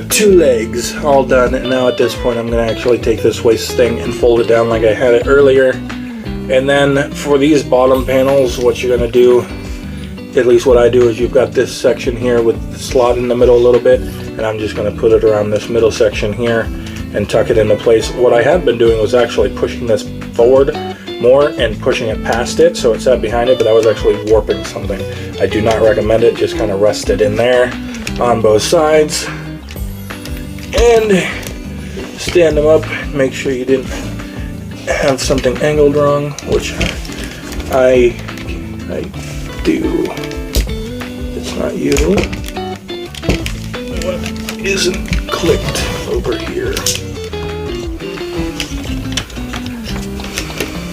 2 legs all done. And now at this point I'm going to actually take this waist thing and fold it down like I had it earlier. And then for these bottom panels, what you're going to do, at least what I do, is you've got this section here with the slot in the middle a little bit, and I'm just going to put it around this middle section here and tuck it into place. What I had been doing was actually pushing this forward more and pushing it past it, so it sat behind it, but that was actually warping something. I do not recommend it. Just kind of rest it in there on both sides and stand them up, make sure you didn't have something angled wrong, which I do. It's not you. What isn't clicked over here?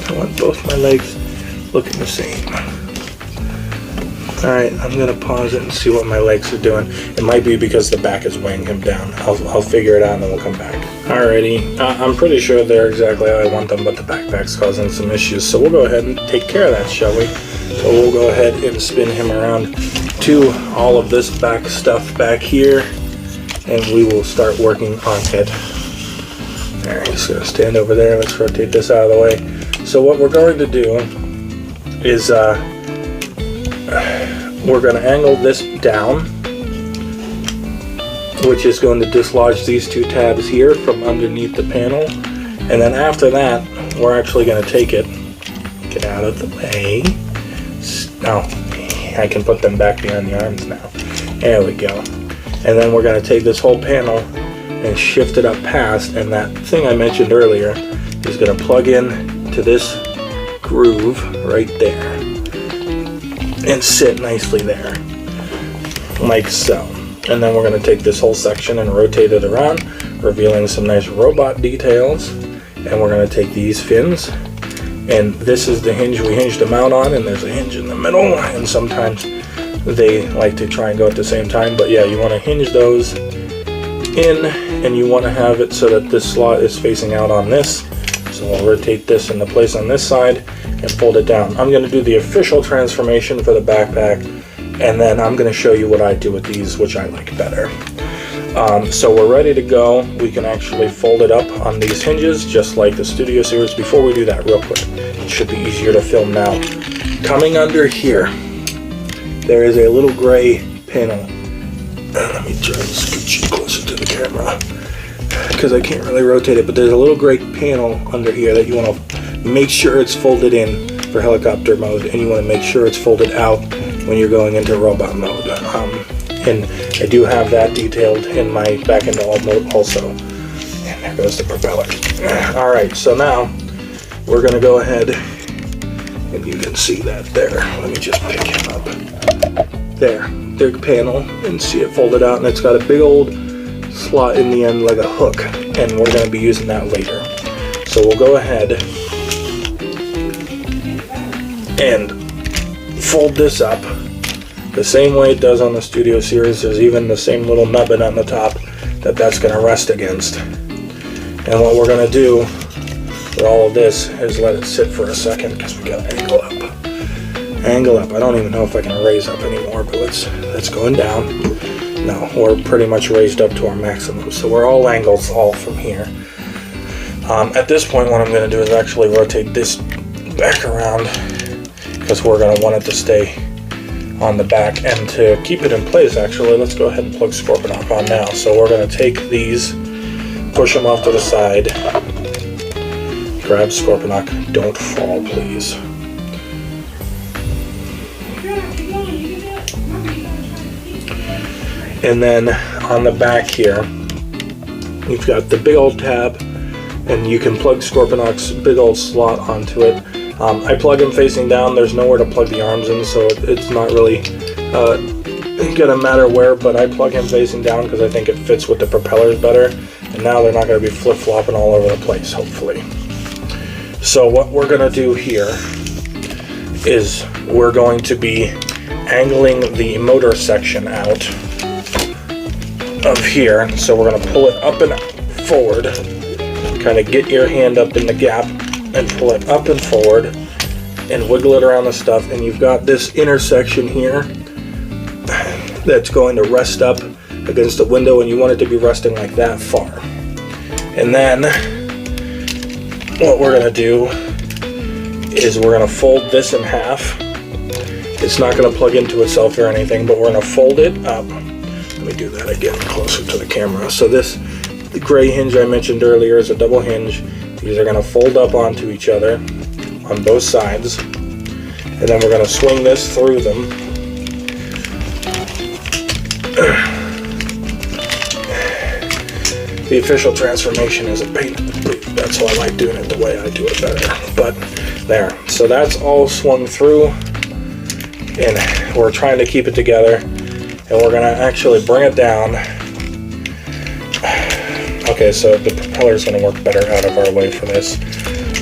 I want both my legs looking the same. Alright, I'm going to pause it and see what my legs are doing. It might be because the back is weighing him down. I'll figure it out and then we'll come back. Alrighty, I'm pretty sure they're exactly how I want them, but the backpack's causing some issues. So we'll go ahead and take care of that, shall we? So we'll go ahead and spin him around to all of this back stuff back here, and we will start working on it. Alright, just going to stand over there. Let's rotate this out of the way. So what we're going to do is we're going to angle this down, which is going to dislodge these two tabs here from underneath the panel, and then after that we're actually going to take it, get out of the way. Oh, I can put them back behind the arms now. There we go. And then we're going to take this whole panel and shift it up past, and that thing I mentioned earlier is going to plug in to this groove right there and sit nicely there, like so. And then we're going to take this whole section and rotate it around, revealing some nice robot details. And we're going to take these fins, and this is the hinge we hinged them out on, and there's a hinge in the middle, and sometimes they like to try and go at the same time, but yeah, you want to hinge those in, and you want to have it so that this slot is facing out on this. So I'll rotate this into place on this side and fold it down. I'm going to do the official transformation for the backpack, and then I'm going to show you what I do with these, which I like better. So we're ready to go. We can actually fold it up on these hinges, just like the Studio Series. Before we do that, real quick, it should be easier to film now. Coming under here, there is a little gray panel. Let me try to scooch you closer to the camera, because I can't really rotate it, but there's a little gray panel under here that you want to make sure it's folded in for helicopter mode, and you want to make sure it's folded out when you're going into robot mode. And I do have that detailed in my back into all mode also. And there goes the propeller. Alright, so now we're going to go ahead, and you can see that there. Let me just pick him up. There, big panel, and see it folded out, and it's got a big old slot in the end like a hook, and we're going to be using that later. So we'll go ahead and fold this up the same way it does on the Studio Series. There's even the same little nubbin on the top that's going to rest against. And what we're going to do with all of this is let it sit for a second, because we got to angle up. Angle up. I don't even know if I can raise up anymore, but let's going down. No, we're pretty much raised up to our maximum, so we're all angles all from here. At this point, what I'm going to do is actually rotate this back around, because we're going to want it to stay on the back. And to keep it in place, actually, let's go ahead and plug Scorpinok on now. So we're going to take these, push them off to the side, grab Scorpinok, don't fall please. And then on the back here, you've got the big old tab, and you can plug Scorpinok's big old slot onto it. I plug him facing down. There's nowhere to plug the arms in, so it's not really gonna matter where, but I plug him facing down because I think it fits with the propellers better, and now they're not gonna be flip-flopping all over the place, hopefully. So what we're gonna do here is we're going to be angling the motor section out of here. So we're going to pull it up and forward, kind of get your hand up in the gap and pull it up and forward and wiggle it around the stuff, and you've got this intersection here that's going to rest up against the window, and you want it to be resting like that far. And then what we're going to do is we're going to fold this in half. It's not going to plug into itself or anything, but we're going to fold it up. Let me do that again closer to the camera. So the gray hinge I mentioned earlier is a double hinge. These are going to fold up onto each other on both sides, and then we're going to swing this through them. The official transformation is a pain in the boot. That's why I like doing it the way I do it better. But there. So that's all swung through. And we're trying to keep it together. And we're going to actually bring it down. Okay, so the propeller is going to work better out of our way for this.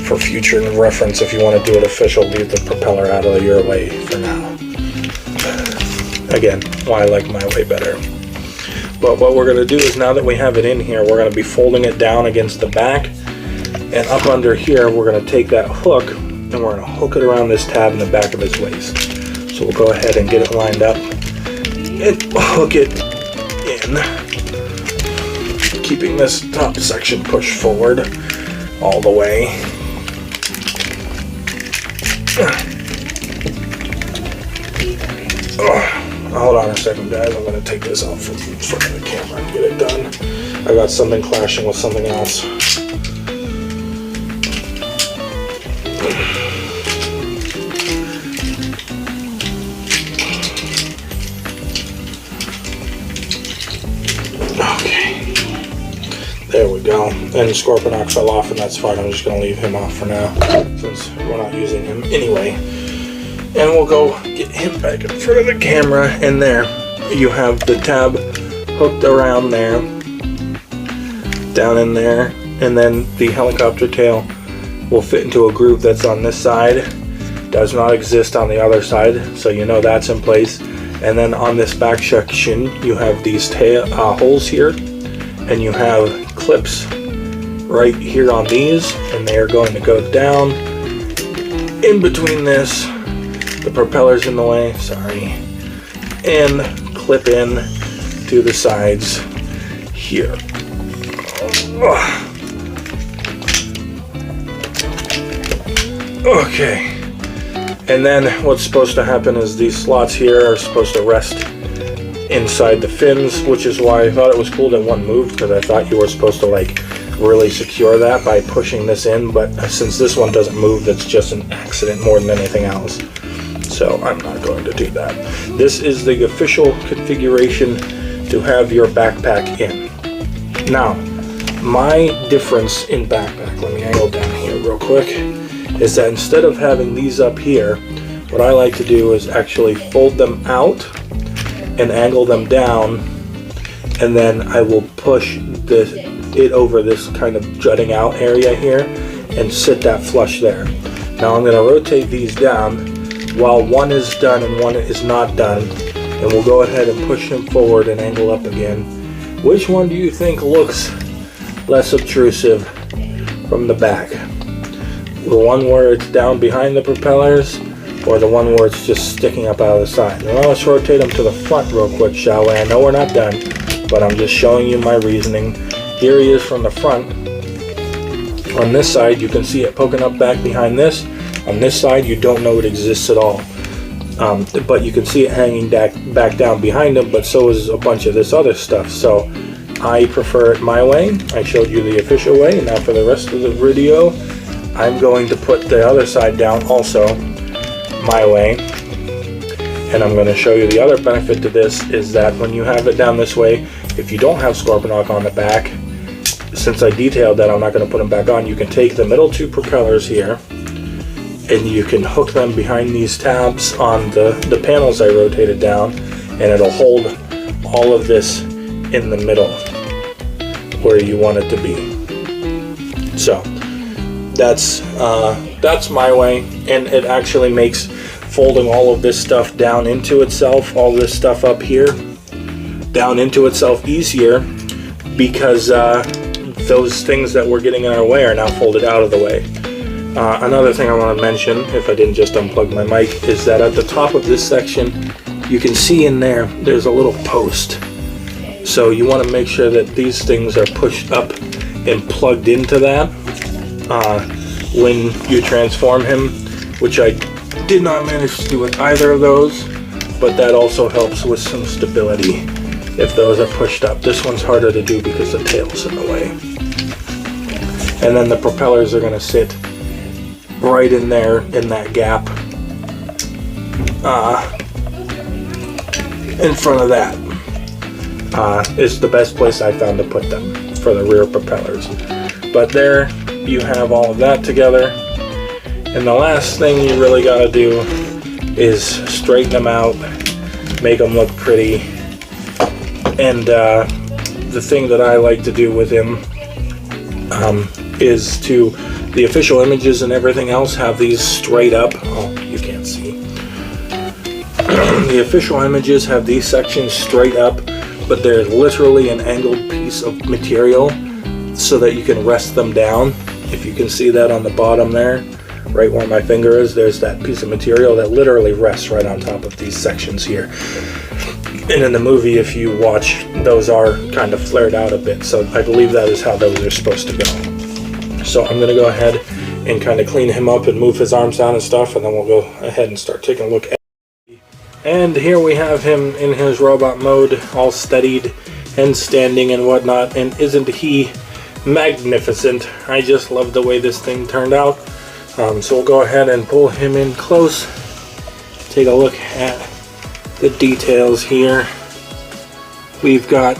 For future reference, if you want to do it official, leave the propeller out of your way for now. Again, why I like my way better. But what we're going to do is, now that we have it in here, we're going to be folding it down against the back. And up under here, we're going to take that hook and we're going to hook it around this tab in the back of his waist. So we'll go ahead and get it lined up and hook it in, keeping this top section pushed forward all the way. Hold on a second, guys. I'm going to take this off from front of the camera and get it done. I got something clashing with something else. Okay. There we go. And Scorpinok fell off, and that's fine. I'm just going to leave him off for now, since we're not using him anyway. And we'll go get him back in front of the camera, and there you have the tab hooked around there, down in there, and then the helicopter tail will fit into a groove that's on this side. Does not exist on the other side, so you know that's in place. And then on this back section, you have these holes here, and you have clips right here on these, and they are going to go down in between this. The propeller's in the way, sorry, and clip in to the sides here. Okay, and then what's supposed to happen is these slots here are supposed to rest inside the fins, which is why I thought it was cool that one moved, because I thought you were supposed to like really secure that by pushing this in, but since this one doesn't move, that's just an accident more than anything else. So I'm not going to do that. This is the official configuration to have your backpack in. Now, my difference in backpack, let me angle down here real quick, is that instead of having these up here, what I like to do is actually fold them out and angle them down, and then I will push it over this kind of jutting out area here and sit that flush there. Now I'm going to rotate these down while one is done and one is not done, and we'll go ahead and push them forward and angle up again. Which one do you think looks less obtrusive from the back? The one where it's down behind the propellers, or the one where it's just sticking up out of the side? Well, let's rotate them to the front real quick, shall we? I know we're not done, but I'm just showing you my reasoning. Here he is from the front. On this side, you can see it poking up back behind this. On this side, you don't know it exists at all. But you can see it hanging back down behind him, but so is a bunch of this other stuff. So I prefer it my way. I showed you the official way, and now for the rest of the video, I'm going to put the other side down also my way. And I'm going to show you the other benefit to this is that when you have it down this way, if you don't have Scorpinok on the back, since I detailed that I'm not going to put them back on, you can take the middle two propellers here, and you can hook them behind these tabs on the panels I rotated down, and it'll hold all of this in the middle where you want it to be. So that's my way, and it actually makes folding all of this stuff down into itself, all this stuff up here, down into itself easier, because those things that were getting in our way are now folded out of the way. Another thing I want to mention, if I didn't just unplug my mic, is that at the top of this section, you can see in there's a little post. So you want to make sure that these things are pushed up and plugged into that when you transform him, which I did not manage to do with either of those, but that also helps with some stability if those are pushed up. This one's harder to do because the tail's in the way. And then the propellers are going to sit right in there in that gap in front of that is the best place I found to put them for for the rear propellers. But there you have all of that together. And the last thing you really got to do is straighten them out, make them look pretty. And the thing that I like to do with him is to, the official images and everything else have these straight up. Oh, you can't see. The official images have these sections straight up, but they're literally an angled piece of material so that you can rest them down. If you can see that on the bottom there, right where my finger is, there's that piece of material that literally rests right on top of these sections here. And in the movie, if you watch, those are kind of flared out a bit, so I believe that is how those are supposed to go. So I'm going to go ahead and kind of clean him up and move his arms down and stuff, and then we'll go ahead and start taking a look at it. And here we have him in his robot mode, all steadied and standing and whatnot, and isn't he magnificent? I just love the way this thing turned out. So we'll go ahead and pull him in close, take a look at the details here. We've got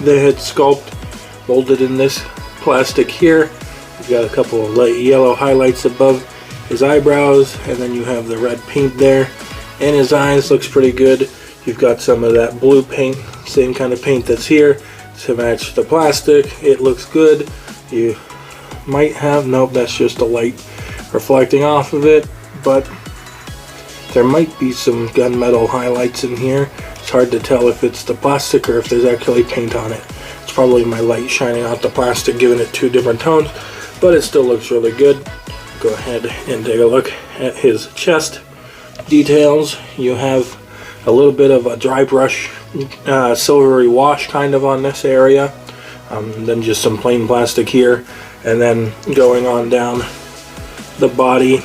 the head sculpt molded in this plastic here. We've got a couple of light yellow highlights above his eyebrows, and then you have the red paint there, and his eyes looks pretty good. You've got some of that blue paint, same kind of paint that's here to match the plastic. It looks good. You might have, nope, that's just a light reflecting off of it, but there might be some gunmetal highlights in here. It's hard to tell if it's the plastic or if there's actually paint on it. It's probably my light shining out the plastic, giving it two different tones, but it still looks really good. Go ahead and take a look at his chest details. You have a little bit of a dry brush, silvery wash kind of on this area, then just some plain plastic here, and then going on down the body.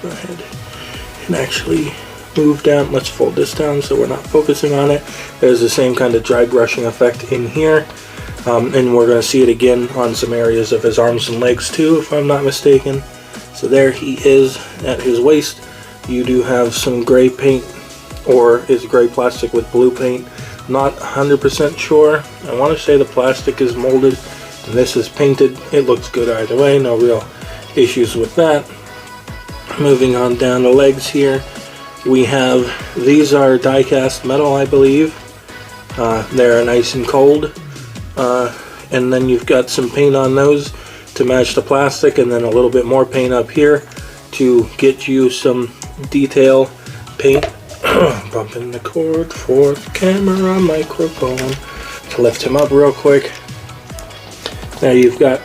Go ahead and actually move down. Let's fold this down so we're not focusing on it. There's the same kind of dry brushing effect in here, and we're going to see it again on some areas of his arms and legs too, if I'm not mistaken. So there he is at his waist. You do have some gray paint, or is gray plastic with blue paint. Not 100% sure. I want to say the plastic is molded and this is painted. It looks good either way, no real issues with that. Moving on down the legs here, we have, these are die-cast metal, I believe. They're nice and cold, and then you've got some paint on those to match the plastic, and then a little bit more paint up here to get you some detail paint. Bumping the cord for the camera microphone to lift him up real quick. Now you've got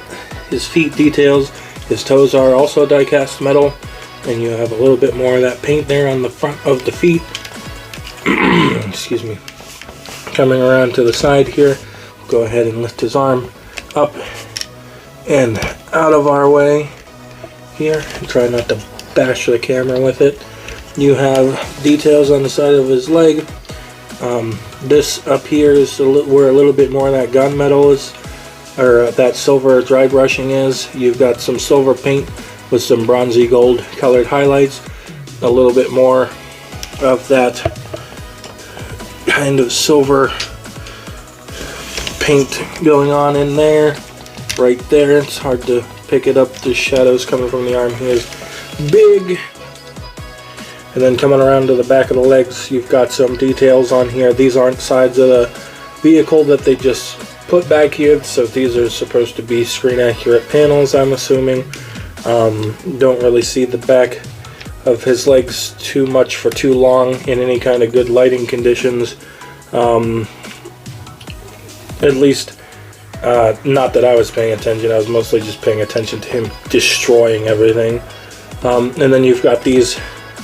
his feet details. His toes are also die-cast metal, and you have a little bit more of that paint there on the front of the feet. Excuse me. Coming around to the side here, go ahead and lift his arm up and out of our way here, and try not to bash the camera with it. You have details on the side of his leg. This up here is where a little bit more of that gunmetal is, or that silver dry brushing is. You've got some silver paint with some bronzy gold colored highlights. A little bit more of that kind of silver paint going on in there. Right there, it's hard to pick it up. The shadows coming from the arm here is big. And then coming around to the back of the legs, you've got some details on here. These aren't sides of the vehicle that they just put back here, so these are supposed to be screen accurate panels, I'm assuming. Don't really see the back of his legs too much for too long in any kind of good lighting conditions. At least, not that I was paying attention. I was mostly just paying attention to him destroying everything. And then you've got these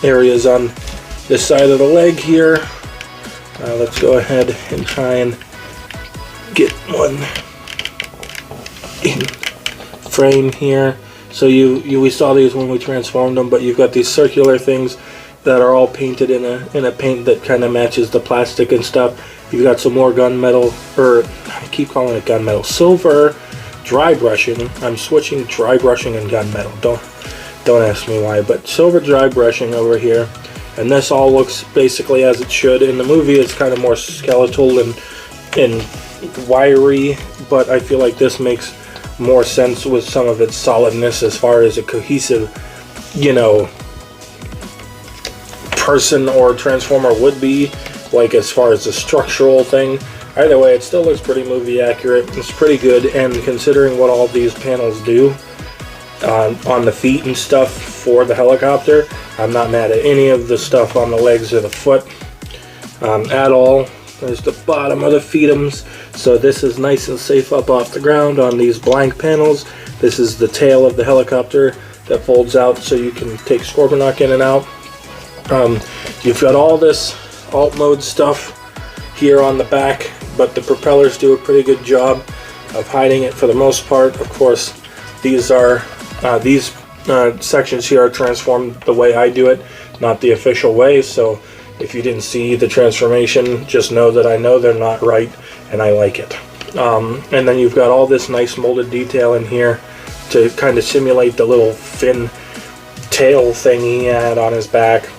areas on this side of the leg here. Let's go ahead and try and get one in frame here. So we saw these when we transformed them, but you've got these circular things that are all painted in a paint that kind of matches the plastic and stuff. You've got some more gunmetal, or I keep calling it gunmetal, silver dry brushing. I'm switching dry brushing and gunmetal. Don't ask me why, but silver dry brushing over here, and this all looks basically as it should. In the movie, it's kind of more skeletal and wiry, but I feel like this makes more sense with some of its solidness as far as a cohesive, you know, person or transformer would be, like as far as the structural thing. Either way, it still looks pretty movie accurate. It's pretty good, and considering what all these panels do on the feet and stuff for the helicopter, I'm not mad at any of the stuff on the legs or the foot at all. There's the bottom of the feetums, so this is nice and safe up off the ground on these blank panels. This is the tail of the helicopter that folds out so you can take Scorpinok in and out. You've got all this alt mode stuff here on the back, but the propellers do a pretty good job of hiding it for the most part. Of course, these are sections here are transformed the way I do it, not the official way, so if you didn't see the transformation, just know that I know they're not right, and I like it. And then you've got all this nice molded detail in here to kind of simulate the little fin tail thing he had on his back.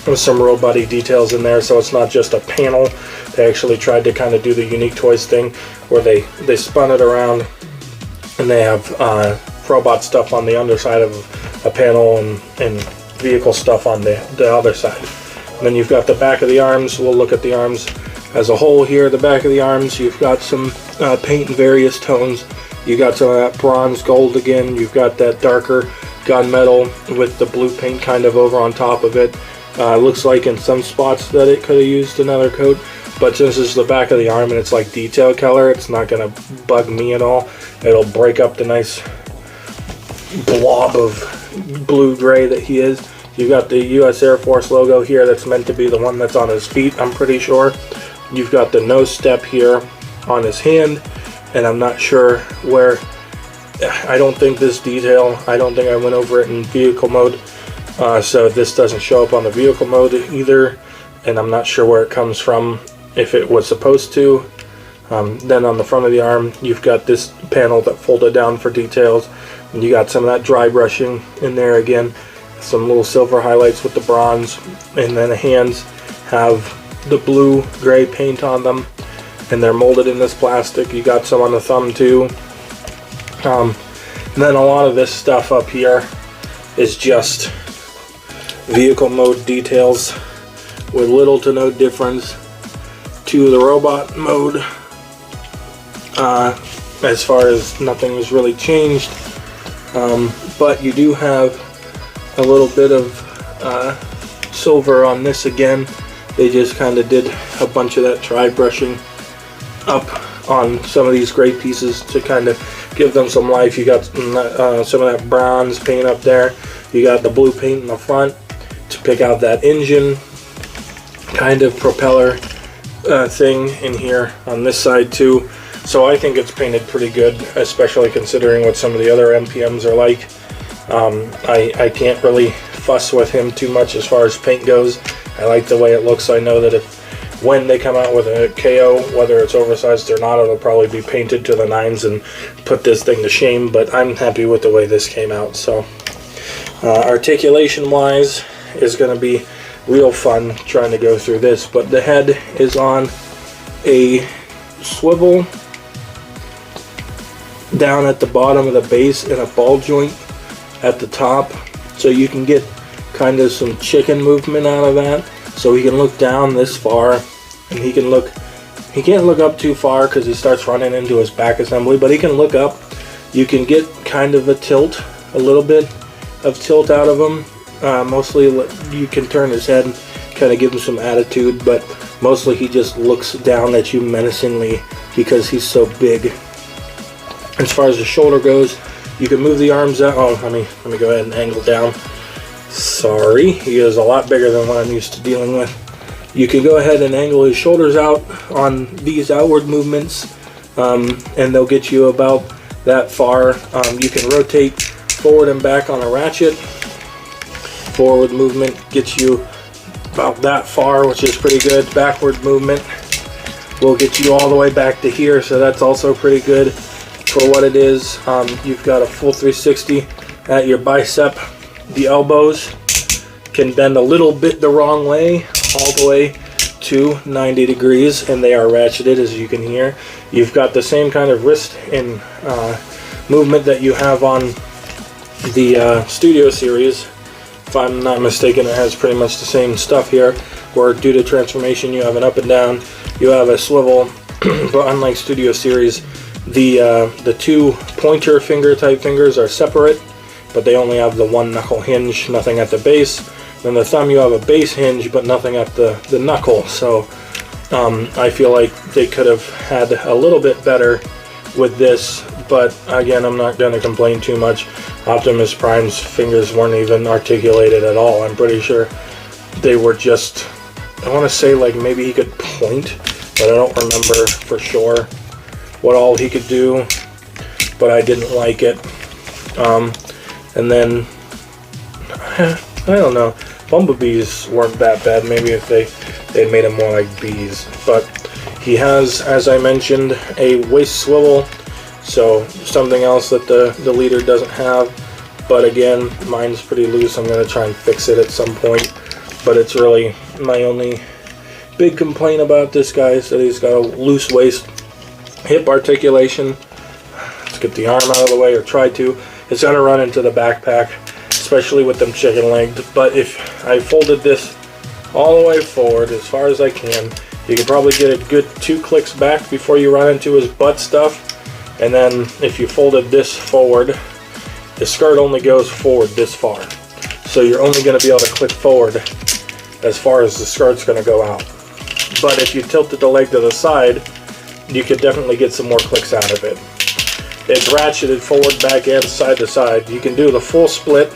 With some real body details in there, so it's not just a panel. They actually tried to kind of do the Unique Toys thing where they spun it around, and they have robot stuff on the underside of a panel and vehicle stuff on the other side. And then you've got the back of the arms. We'll look at the arms as a whole here. The back of the arms, you've got some paint in various tones. You got some of that bronze gold again. You've got that darker gunmetal with the blue paint kind of over on top of it. Looks like in some spots that it could have used another coat, but since this is the back of the arm and it's like detail color, it's not going to bug me at all. It'll break up the nice blob of blue-gray that he is. You've got the U.S. Air Force logo here that's meant to be the one that's on his feet, I'm pretty sure. You've got the nose step here on his hand, and I'm not sure where. I don't think this detail, I don't think I went over it in vehicle mode. So this doesn't show up on the vehicle mode either, and I'm not sure where it comes from, if it was supposed to. Then on the front of the arm, you've got this panel that folded down for details, and you got some of that dry brushing in there again, some little silver highlights with the bronze, and then the hands have the blue-gray paint on them, and they're molded in this plastic. You got some on the thumb too. And then a lot of this stuff up here is just vehicle mode details with little to no difference to the robot mode, as far as nothing has really changed, but you do have a little bit of silver on this again. They just kind of did a bunch of that dry brushing up on some of these gray pieces to kind of give them some life. You got some of that bronze paint up there. You got the blue paint in the front to pick out that engine kind of propeller thing in here on this side too. So I think it's painted pretty good, especially considering what some of the other MPMs are like. I can't really fuss with him too much as far as paint goes. I like the way it looks. I know that when they come out with a KO, whether it's oversized or not, it'll probably be painted to the nines and put this thing to shame, but I'm happy with the way this came out. So articulation wise is going to be real fun trying to go through this, but the head is on a swivel down at the bottom of the base and a ball joint at the top, so you can get kind of some chicken movement out of that. So he can look down this far, and he can't look up too far because he starts running into his back assembly, but he can look up. You can get kind of a tilt, a little bit of tilt out of him. Mostly you can turn his head, kind of give him some attitude, but mostly he just looks down at you menacingly because he's so big. As far as the shoulder goes, you can move the arms out. Oh, let me go ahead and angle down. Sorry, he is a lot bigger than what I'm used to dealing with. You can go ahead and angle his shoulders out on these outward movements, and they'll get you about that far. You can rotate forward and back on a ratchet. Forward movement gets you about that far, which is pretty good. Backward movement will get you all the way back to here, so that's also pretty good for what it is. You've got a full 360 at your bicep. The elbows can bend a little bit the wrong way, all the way to 90 degrees, and they are ratcheted, as you can hear. You've got the same kind of wrist and movement that you have on the Studio Series. If I'm not mistaken, it has pretty much the same stuff here, where due to transformation you have an up and down, you have a swivel, but unlike Studio Series, the two pointer finger type fingers are separate, but they only have the one knuckle hinge, nothing at the base. Then the thumb, you have a base hinge, but nothing at the knuckle. So I feel like they could have had a little bit better with this, but again, I'm not going to complain too much. Optimus Prime's fingers weren't even articulated at all. I'm pretty sure they were just, I want to say like maybe he could point, but I don't remember for sure what all he could do, but I didn't like it. And then, I don't know, bumblebees weren't that bad. Maybe if they made them more like bees. But he has, as I mentioned, a waist swivel, so something else that the leader doesn't have. But again, mine's pretty loose. I'm going to try and fix it at some point. But it's really my only big complaint about this guy is that he's got a loose waist. Hip articulation. Let's get the arm out of the way, or try to. It's going to run into the backpack, especially with them chicken legged. But if I folded this all the way forward as far as I can, you can probably get a good 2 clicks back before you run into his butt stuff. And then if you folded this forward, the skirt only goes forward this far. So you're only going to be able to click forward as far as the skirt's going to go out. But if you tilted the leg to the side, you could definitely get some more clicks out of it. It's ratcheted forward, back, and side to side. You can do the full split.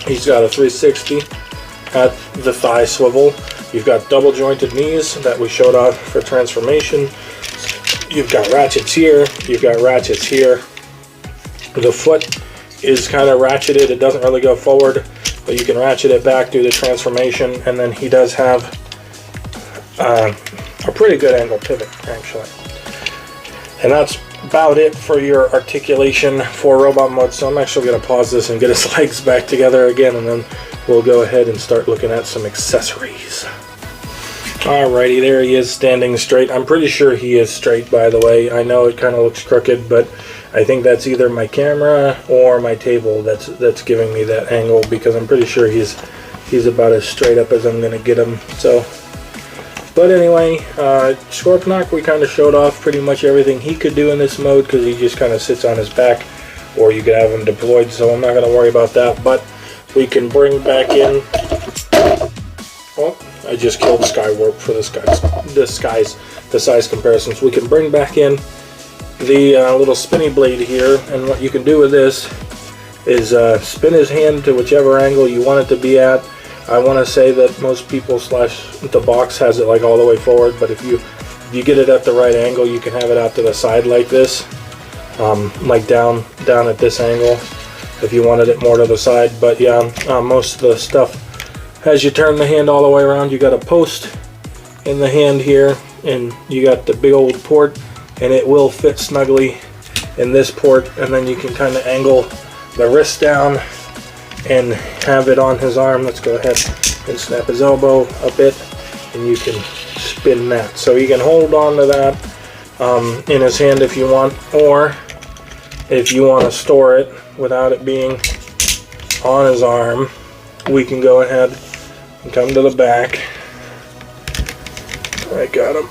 He's got a 360 at the thigh swivel. You've got double jointed knees that we showed off for transformation. You've got ratchets here. You've got ratchets here. The foot is kind of ratcheted. It doesn't really go forward, but you can ratchet it back due to transformation. And then he does have a pretty good angle pivot, actually. And that's about it for your articulation for robot mode. So I'm actually going to pause this and get his legs back together again, and then we'll go ahead and start looking at some accessories. Alrighty, there he is standing straight. I'm pretty sure he is straight, by the way. I know it kind of looks crooked, but I think that's either my camera or my table that's giving me that angle, because I'm pretty sure he's about as straight up as I'm going to get him. So, but anyway, Scorpinok, we kind of showed off pretty much everything he could do in this mode, because he just kind of sits on his back, or you could have him deployed, so I'm not going to worry about that. But we can bring back in, oh, I just killed Skywarp for the size comparisons. We can bring back in the little spinny blade here, and what you can do with this is spin his hand to whichever angle you want it to be at. I want to say that most people / the box has it like all the way forward, but if you get it at the right angle, you can have it out to the side like this, like down at this angle if you wanted it more to the side. But yeah, most of the stuff, as you turn the hand all the way around, you got a post in the hand here, and you got the big old port, and it will fit snugly in this port, and then you can kind of angle the wrist down and have it on his arm. Let's go ahead and snap his elbow a bit, and you can spin that. So you can hold on to that in his hand if you want, or if you want to store it without it being on his arm, we can go ahead and come to the back. I got him.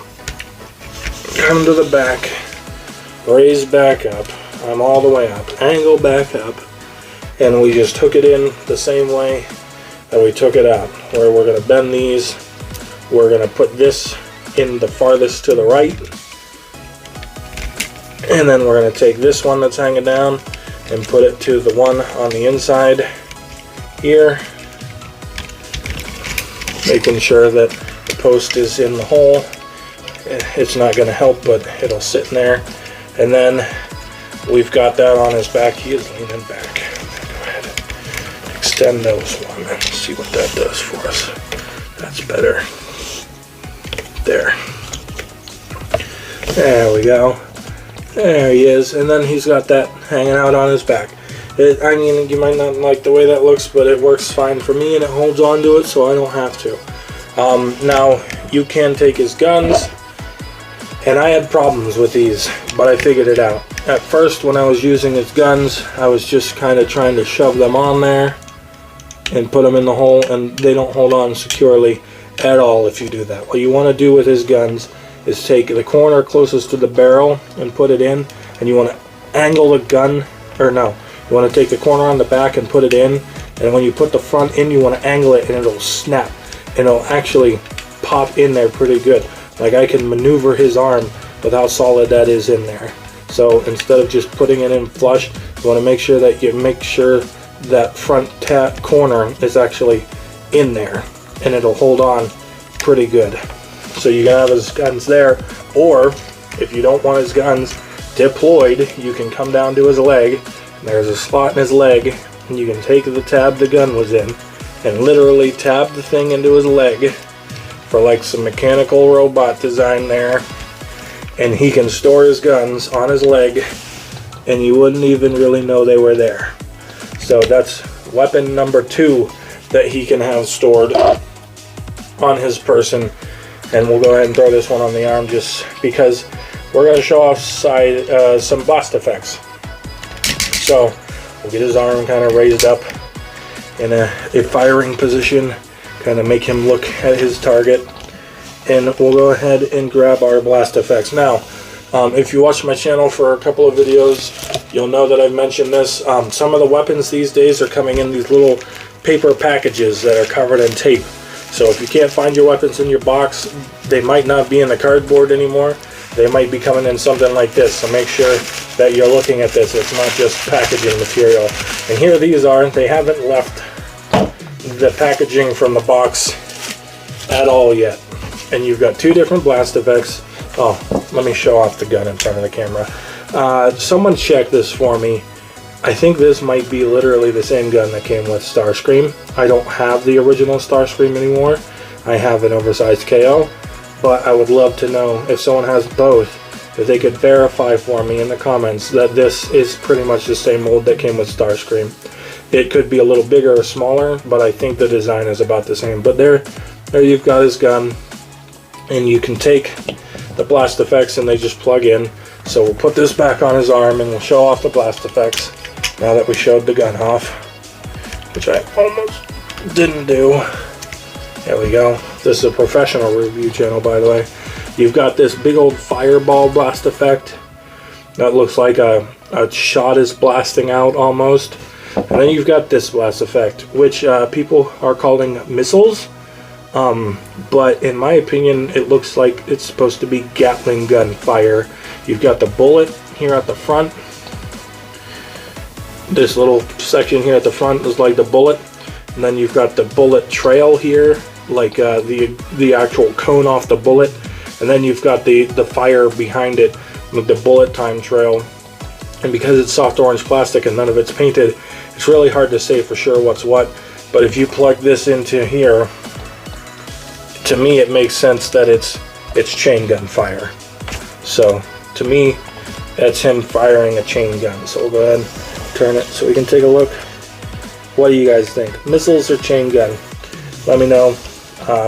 Come to the back, raise back up. I'm all the way up, angle back up, and we just hook it in the same way that we took it out, where we're going to bend these. We're going to put this in the farthest to the right, and then we're going to take this one that's hanging down and put it to the one on the inside here, making sure that the post is in the hole. It's not going to help, but it'll sit in there. And then we've got that on his back. He is leaning back. Go ahead and extend those one and see what that does for us. That's better. There. There we go. There he is. And then he's got that hanging out on his back. I mean, you might not like the way that looks, but it works fine for me, and it holds on to it, so I don't have to. Now, you can take his guns. And I had problems with these, but I figured it out. At first, when I was using his guns, I was just kind of trying to shove them on there and put them in the hole, and they don't hold on securely at all if you do that. What you want to do with his guns is take the corner closest to the barrel and put it in, and you want to angle the gun, or no, you want to take the corner on the back and put it in, and when you put the front in, you want to angle it and it'll snap, and it'll actually pop in there pretty good. Like, I can maneuver his arm with how solid that is in there. So instead of just putting it in flush, you want to make sure that that front corner is actually in there, and it'll hold on pretty good. So you can have his guns there, or if you don't want his guns deployed, you can come down to his leg, and there's a slot in his leg, and you can take the tab the gun was in and literally tab the thing into his leg for like some mechanical robot design there, and he can store his guns on his leg and you wouldn't even really know they were there. So that's weapon number 2 that he can have stored on his person. And we'll go ahead and throw this one on the arm just because we're going to show off some blast effects. So we'll get his arm kind of raised up in a firing position, kind of make him look at his target, and we'll go ahead and grab our blast effects. Now, if you watch my channel for a couple of videos, you'll know that I've mentioned this. Some of the weapons these days are coming in these little paper packages that are covered in tape. So if you can't find your weapons in your box, they might not be in the cardboard anymore. They might be coming in something like this. So make sure that you're looking at this. It's not just packaging material. And here these are. They haven't left the packaging from the box at all yet. And you've got 2 different blast effects. Oh, let me show off the gun in front of the camera. Someone check this for me. I think this might be literally the same gun that came with Starscream. I don't have the original Starscream anymore. I have an Oversized KO, but I would love to know if someone has both, if they could verify for me in the comments that this is pretty much the same mold that came with Starscream. It could be a little bigger or smaller, but I think the design is about the same. But there you've got his gun, and you can take the blast effects and they just plug in. So we'll put this back on his arm and we'll show off the blast effects now that we showed the gun off, which I almost didn't do. There we go. This is a professional review channel, by the way. You've got this big old fireball blast effect that looks like a shot is blasting out almost. And then you've got this blast effect, which people are calling missiles. But in my opinion, it looks like it's supposed to be Gatling gun fire. You've got the bullet here at the front. This little section here at the front is like the bullet, and then you've got the bullet trail here, like the actual cone off the bullet, and then you've got the fire behind it with the bullet time trail. And because it's soft orange plastic and none of it's painted, it's really hard to say for sure what's what. But if you plug this into here, to me it makes sense that it's chain gun fire. So to me, that's him firing a chain gun. So we'll go ahead and turn it so we can take a look. What do you guys think? Missiles or chain gun? Let me know.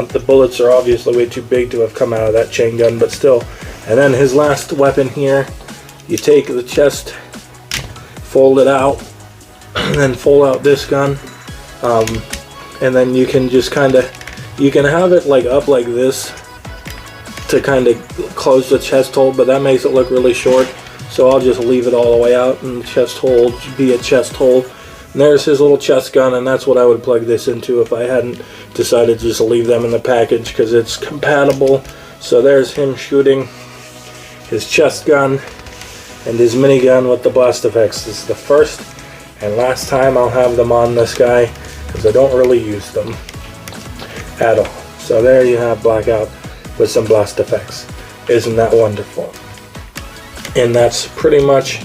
The bullets are obviously way too big to have come out of that chain gun, but still. And then his last weapon here, you take the chest, fold it out, and then fold out this gun, and then you can just you can have it like up like this to kind of close the chest hole, but that makes it look really short. So I'll just leave it all the way out and chest hole be a chest hole. And there's his little chest gun, and that's what I would plug this into if I hadn't decided to just leave them in the package because it's compatible. So there's him shooting his chest gun and his minigun with the blast effects. This is the first and last time I'll have them on this guy because I don't really use them at all. So there you have Blackout with some blast effects. Isn't that wonderful? And that's pretty much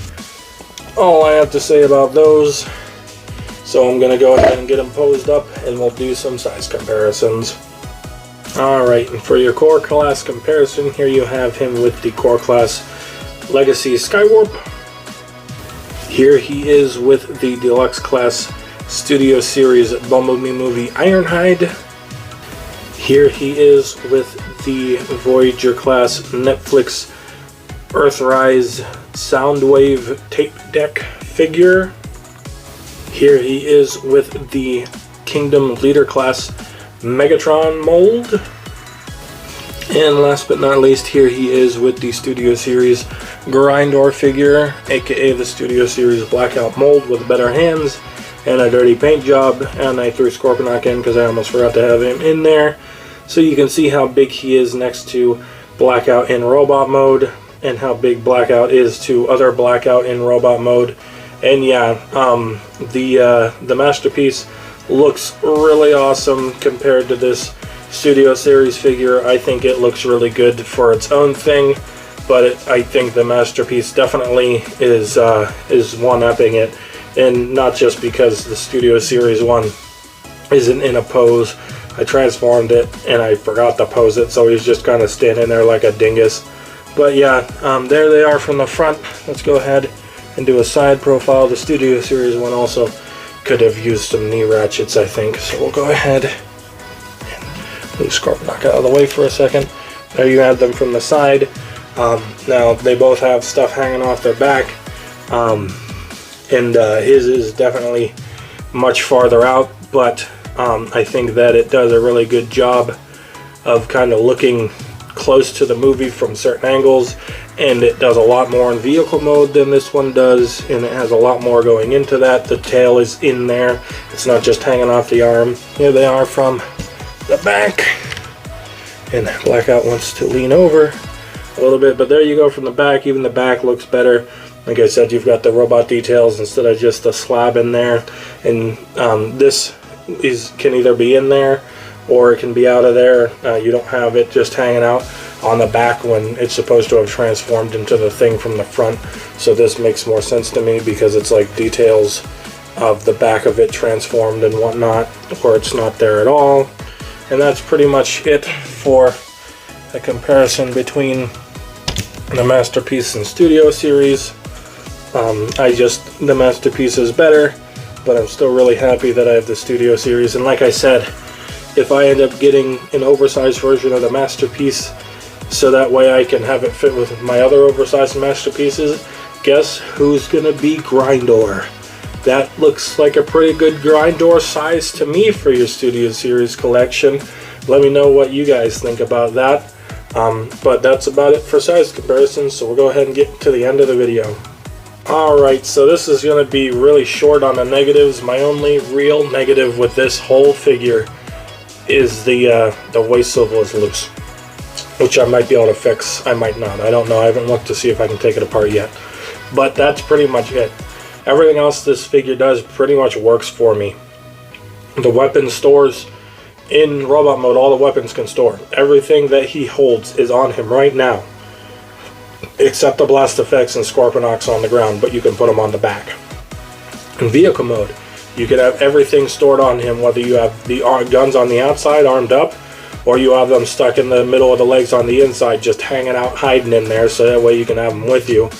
all I have to say about those. So I'm going to go ahead and get them posed up and we'll do some size comparisons. Alright, and for your core class comparison, here you have him with the core class Legacy Skywarp. Here he is with the deluxe class Studio Series Bumblebee movie Ironhide. Here he is with the Voyager class Netflix Earthrise Soundwave tape deck figure. Here he is with the Kingdom Leader class Megatron mold. And last but not least, here he is with the Studio Series Grindor figure, aka the Studio Series Blackout mold with better hands and a dirty paint job. And I threw Scorpinok in because I almost forgot to have him in there. So you can see how big he is next to Blackout in robot mode, and how big Blackout is to other Blackout in robot mode. And yeah, the Masterpiece looks really awesome compared to this Studio Series figure. I think it looks really good for its own thing, but I think the Masterpiece definitely is one-upping it, and not just because the Studio Series one isn't in a pose. I transformed it and I forgot to pose it, so he's just kind of standing there like a dingus. But yeah, there they are from the front. Let's go ahead and do a side profile. The Studio Series one also could have used some knee ratchets, I think. So we'll go ahead and move Scorpinok out of the way for a second. There you have them from the side. Now they both have stuff hanging off their back, and his is definitely much farther out, but I think that it does a really good job of kind of looking close to the movie from certain angles, and it does a lot more in vehicle mode than this one does, and it has a lot more going into that. The tail is in there, it's not just hanging off the arm. Here they are from the back, and Blackout wants to lean over a little bit, but there you go from the back. Even the back looks better. Like I said, you've got the robot details instead of just a slab in there, and this can either be in there or it can be out of there. You don't have it just hanging out on the back when it's supposed to have transformed into the thing from the front. So this makes more sense to me because it's like details of the back of it transformed and whatnot, or it's not there at all. And that's pretty much it for a comparison between the Masterpiece and Studio Series. The Masterpiece is better, but I'm still really happy that I have the Studio Series. And like I said, if I end up getting an oversized version of the Masterpiece so that way I can have it fit with my other oversized Masterpieces, guess who's gonna be Grindor? That looks like a pretty good Grindor size to me for your Studio Series collection. Let me know what you guys think about that. But that's about it for size comparisons, so we'll go ahead and get to the end of the video. Alright, so this is going to be really short on the negatives. My only real negative with this whole figure is the waist swivel is loose, which I might be able to fix, I might not, I don't know, I haven't looked to see if I can take it apart yet. But that's pretty much it. Everything else this figure does pretty much works for me. The weapon stores in robot mode, all the weapons can store. Everything that he holds is on him right now, except the blast effects and Scorpinoks on the ground, but you can put them on the back. In vehicle mode, you can have everything stored on him, whether you have the guns on the outside armed up, or you have them stuck in the middle of the legs on the inside, just hanging out, hiding in there, so that way you can have them with you.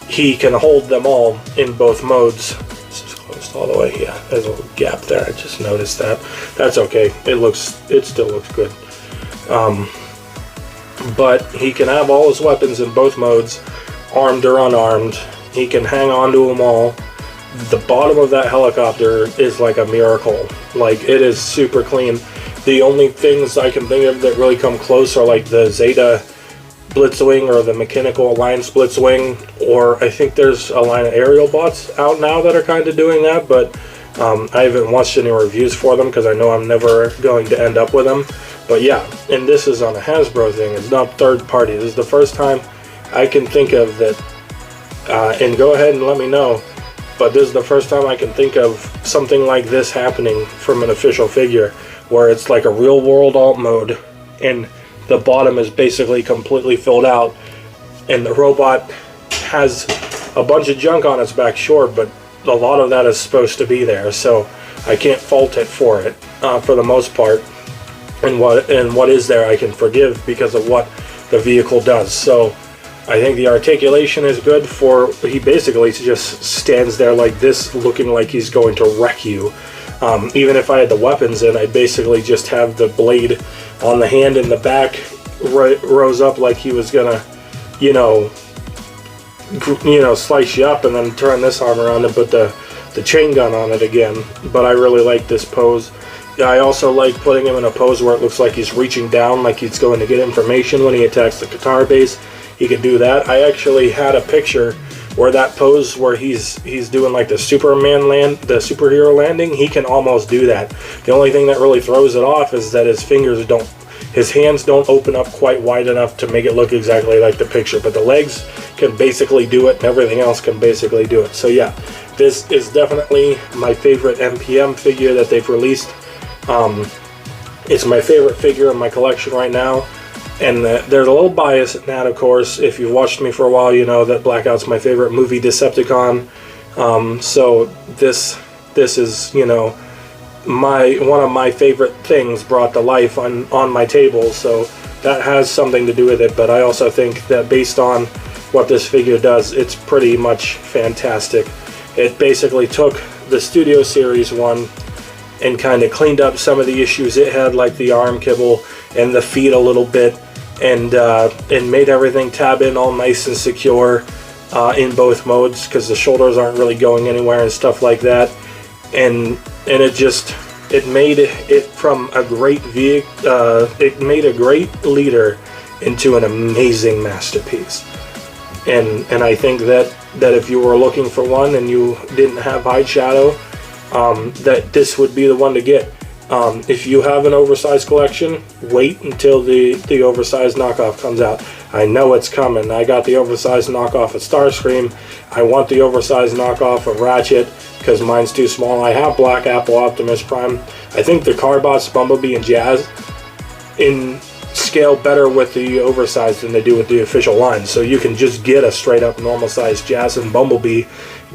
He can hold them all in both modes. This is closed all the way, yeah, there's a little gap there, I just noticed that. That's okay, it still looks good. But he can have all his weapons in both modes, armed or unarmed. He can hang on to them all. The bottom of that helicopter is like a miracle. Like, it is super clean. The only things I can think of that really come close are like the Zeta Blitzwing or the Mechanical Alliance Blitzwing, or I think there's a line of aerial bots out now that are kind of doing that, but I haven't watched any reviews for them because I know I'm never going to end up with them. But yeah, and this is on a Hasbro thing, it's not third party. This is the first time I can think of that, and go ahead and let me know, but this is the first time I can think of something like this happening from an official figure, where it's like a real world alt mode, and the bottom is basically completely filled out, and the robot has a bunch of junk on its back, sure, but a lot of that is supposed to be there, so I can't fault it for it, for the most part. And what is there I can forgive because of what the vehicle does. So I think the articulation is good for, he basically just stands there like this looking like he's going to wreck you. Even if I had the weapons in, I'd basically just have the blade on the hand in the back rose up like he was gonna, slice you up, and then turn this arm around and put the chain gun on it again. But I really like this pose. I also like putting him in a pose where it looks like he's reaching down, like he's going to get information when he attacks the guitar bass. He can do that. I actually had a picture where that pose where he's doing like the superhero landing, he can almost do that. The only thing that really throws it off is that his hands don't open up quite wide enough to make it look exactly like the picture, but the legs can basically do it and everything else can basically do it. So yeah, this is definitely my favorite MPM figure that they've released. It's my favorite figure in my collection right now. And there's a little bias in that, of course. If you've watched me for a while, you know that Blackout's my favorite movie Decepticon. So this is, one of my favorite things brought to life on my table. So that has something to do with it. But I also think that based on what this figure does, it's pretty much fantastic. It basically took the Studio Series one and kind of cleaned up some of the issues it had, like the arm kibble and the feet a little bit, and made everything tab in all nice and secure in both modes, because the shoulders aren't really going anywhere and stuff like that. And it made it from a great it made a great leader into an amazing masterpiece. And I think that if you were looking for one and you didn't have Hide Shadow, that this would be the one to get. If you have an oversized collection, wait until the oversized knockoff comes out. I know it's coming. I got the oversized knockoff of Starscream. I want the oversized knockoff of Ratchet because mine's too small. I have Black Apple, Optimus Prime. I think the Carbots, Bumblebee, and Jazz scale better with the oversized than they do with the official line. So you can just get a straight up normal sized Jazz and Bumblebee,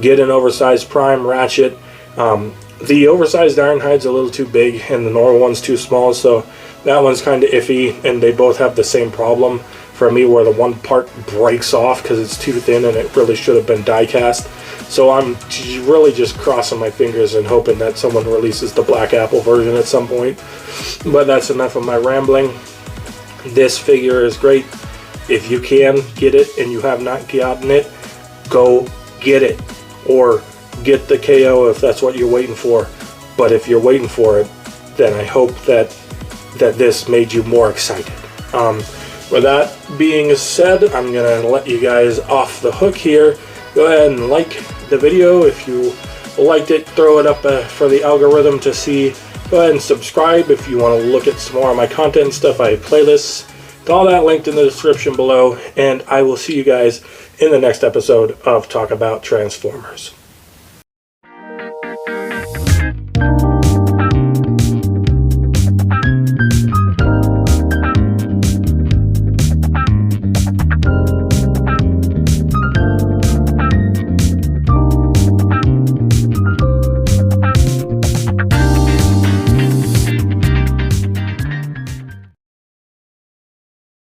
get an oversized Prime, Ratchet. The oversized Ironhide's a little too big and the normal one's too small, so that one's kind of iffy, and they both have the same problem for me where the one part breaks off because it's too thin and it really should have been die cast. So I'm really just crossing my fingers and hoping that someone releases the Black Apple version at some point. But that's enough of my rambling. This figure is great. If you can get it and you have not gotten it, go get it. Or get the KO if that's what you're waiting for. But if you're waiting for it, then I hope that this made you more excited. With that being said, I'm gonna let you guys off the hook here. Go ahead and like the video if you liked it. Throw it up for the algorithm to see. Go ahead and subscribe if you want to look at some more of my content and stuff. I have playlists. All that linked in the description below. And I will see you guys in the next episode of Talk About Transformers.